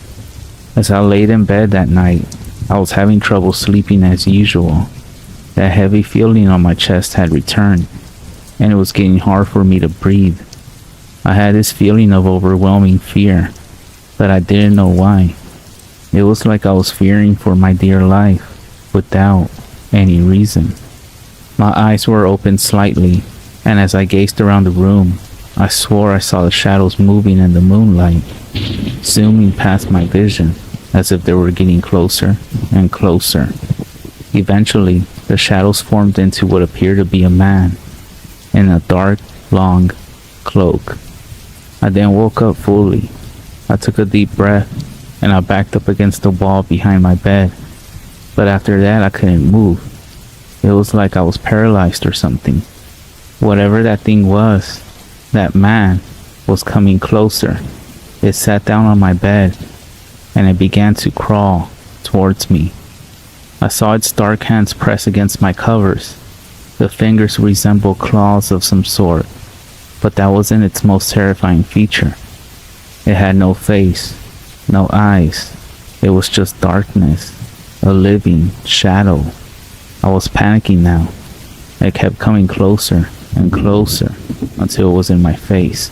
As I laid in bed that night, I was having trouble sleeping as usual. That heavy feeling on my chest had returned, and it was getting hard for me to breathe. I had this feeling of overwhelming fear, but I didn't know why. It was like I was fearing for my dear life, without any reason. My eyes were open slightly, and as I gazed around the room, I swore I saw the shadows moving in the moonlight, zooming past my vision, as if they were getting closer and closer. Eventually, the shadows formed into what appeared to be a man, in a dark, long cloak. I then woke up fully. I took a deep breath, and I backed up against the wall behind my bed. But after that, I couldn't move. It was like I was paralyzed or something. Whatever that thing was, that man was coming closer. It sat down on my bed, and it began to crawl towards me. I saw its dark hands press against my covers. The fingers resembled claws of some sort, but that wasn't its most terrifying feature. It had no face, no eyes. It was just darkness, a living shadow. I was panicking now. It kept coming closer and closer until it was in my face.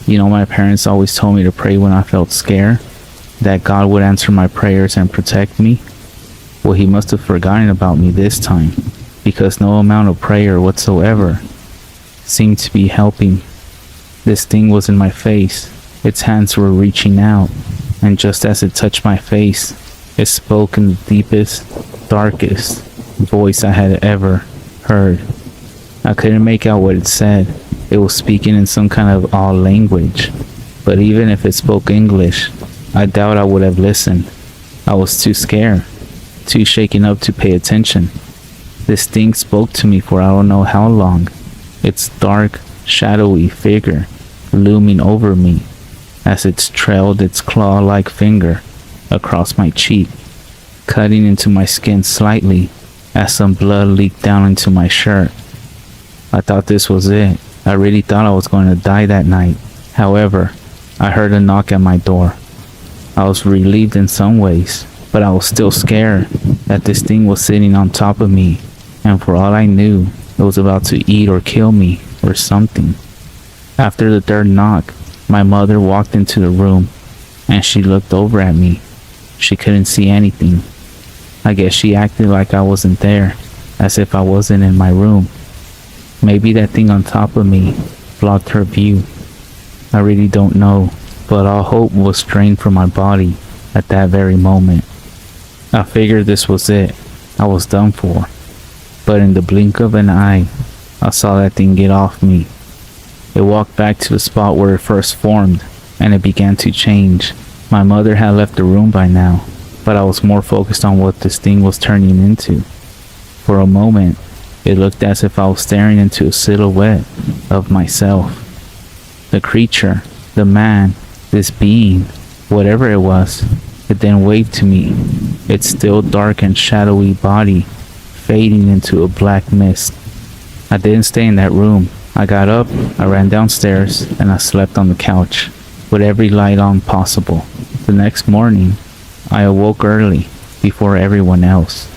You know, my parents always told me to pray when I felt scared, that God would answer my prayers and protect me. Well, he must have forgotten about me this time, because no amount of prayer whatsoever seemed to be helping. This thing was in my face. Its hands were reaching out, and just as it touched my face, it spoke in the deepest, darkest voice I had ever heard. I couldn't make out what it said. It was speaking in some kind of odd language, but even if it spoke English, I doubt I would have listened. I was too scared, too shaken up to pay attention. This thing spoke to me for I don't know how long, its dark, shadowy figure looming over me as it trailed its claw-like finger across my cheek, cutting into my skin slightly as some blood leaked down into my shirt. I thought this was it. I really thought I was going to die that night. However, I heard a knock at my door. I was relieved in some ways, but I was still scared that this thing was sitting on top of me, and for all I knew, it was about to eat or kill me or something. After the third knock, my mother walked into the room, and she looked over at me. She couldn't see anything. I guess she acted like I wasn't there, as if I wasn't in my room. Maybe that thing on top of me blocked her view. I really don't know, but all hope was drained from my body at that very moment. I figured this was it. I was done for. But in the blink of an eye, I saw that thing get off me. It walked back to the spot where it first formed, and it began to change. My mother had left the room by now, but I was more focused on what this thing was turning into. For a moment, it looked as if I was staring into a silhouette of myself. The creature, the man, this being, whatever it was, it then waved to me, its still dark and shadowy body fading into a black mist. I didn't stay in that room. I got up, I ran downstairs, and I slept on the couch, with every light on possible. The next morning, I awoke early, before everyone else.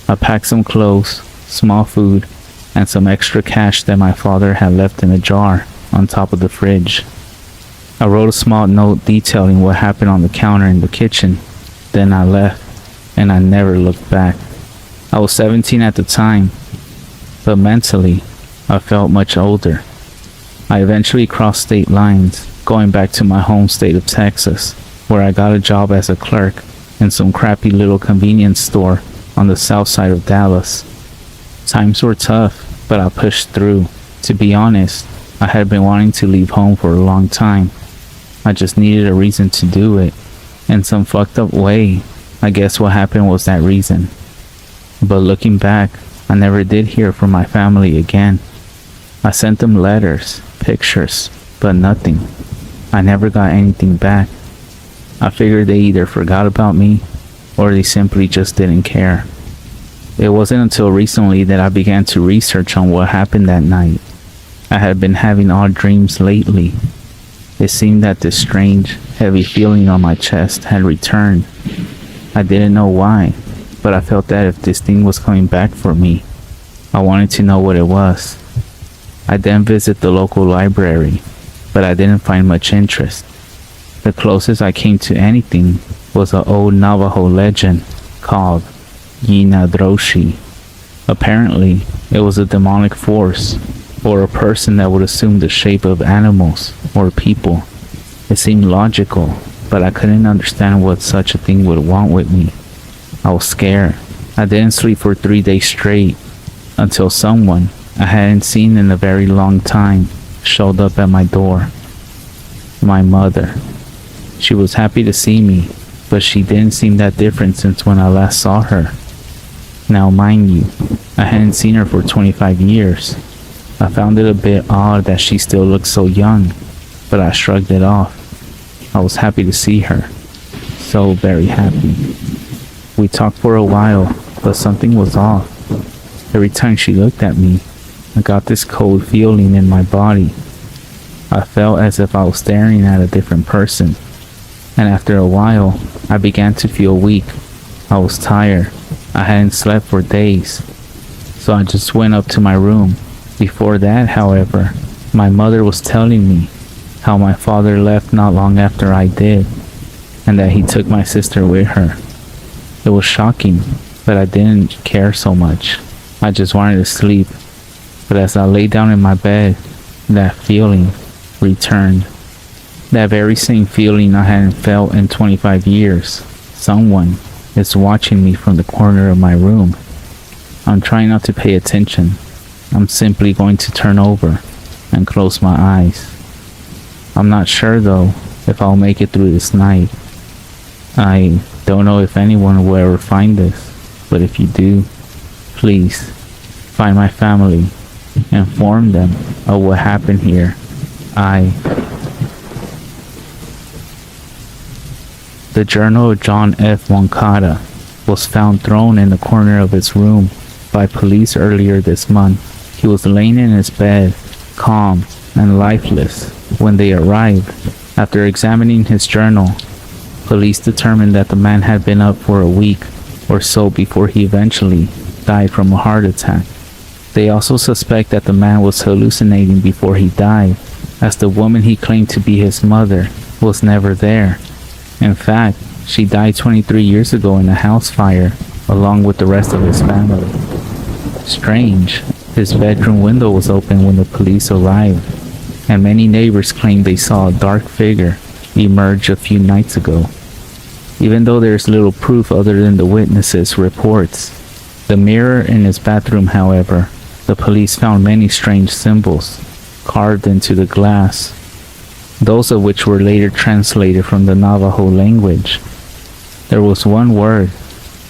I packed some clothes, small food, and some extra cash that my father had left in a jar on top of the fridge. I wrote a small note detailing what happened on the counter in the kitchen. Then I left, and I never looked back. I was 17 at the time, but mentally, I felt much older. I eventually crossed state lines, going back to my home state of Texas, where I got a job as a clerk in some crappy little convenience store on the south side of Dallas. Times were tough, but I pushed through. To be honest, I had been wanting to leave home for a long time. I just needed a reason to do it. In some fucked up way, I guess what happened was that reason. But looking back, I never did hear from my family again. I sent them letters, pictures, but nothing. I never got anything back. I figured they either forgot about me, or they simply just didn't care. It wasn't until recently that I began to research on what happened that night. I had been having odd dreams lately. It seemed that this strange, heavy feeling on my chest had returned. I didn't know why, but I felt that if this thing was coming back for me, I wanted to know what it was. I then visited the local library, but I didn't find much interest. The closest I came to anything was an old Navajo legend called Yinadroshi. Apparently, it was a demonic force, or a person that would assume the shape of animals or people. It seemed logical, but I couldn't understand what such a thing would want with me. I was scared. I didn't sleep for 3 days straight, until someone I hadn't seen in a very long time showed up at my door. My mother. She was happy to see me, but she didn't seem that different since when I last saw her. Now mind you, I hadn't seen her for 25 years. I found it a bit odd that she still looked so young, but I shrugged it off. I was happy to see her. So very happy. We talked for a while, but something was off. Every time she looked at me, I got this cold feeling in my body. I felt as if I was staring at a different person. And after a while, I began to feel weak. I was tired. I hadn't slept for days. So I just went up to my room. Before that, however, my mother was telling me how my father left not long after I did, and that he took my sister with her. It was shocking, but I didn't care so much. I just wanted to sleep. But as I lay down in my bed, that feeling returned. That very same feeling I hadn't felt in 25 years. Someone is watching me from the corner of my room. I'm trying not to pay attention. I'm simply going to turn over and close my eyes. I'm not sure though if I'll make it through this night. I don't know if anyone will ever find this, but if you do, please find my family, inform them of what happened here. The journal of John F. Moncada was found thrown in the corner of his room by police earlier this month. He was laying in his bed, calm and lifeless, when they arrived. After examining his journal, police determined that the man had been up for a week or so before he eventually died from a heart attack. They also suspect that the man was hallucinating before he died, as the woman he claimed to be his mother was never there. In fact, she died 23 years ago in a house fire, along with the rest of his family. Strange, his bedroom window was open when the police arrived, and many neighbors claimed they saw a dark figure emerge a few nights ago. Even though there's little proof other than the witnesses' reports, the mirror in his bathroom, however, the police found many strange symbols carved into the glass, those of which were later translated from the Navajo language. There was one word,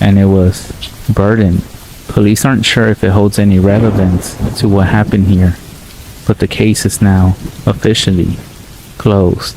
and it was burden. Police aren't sure if it holds any relevance to what happened here, but the case is now officially closed.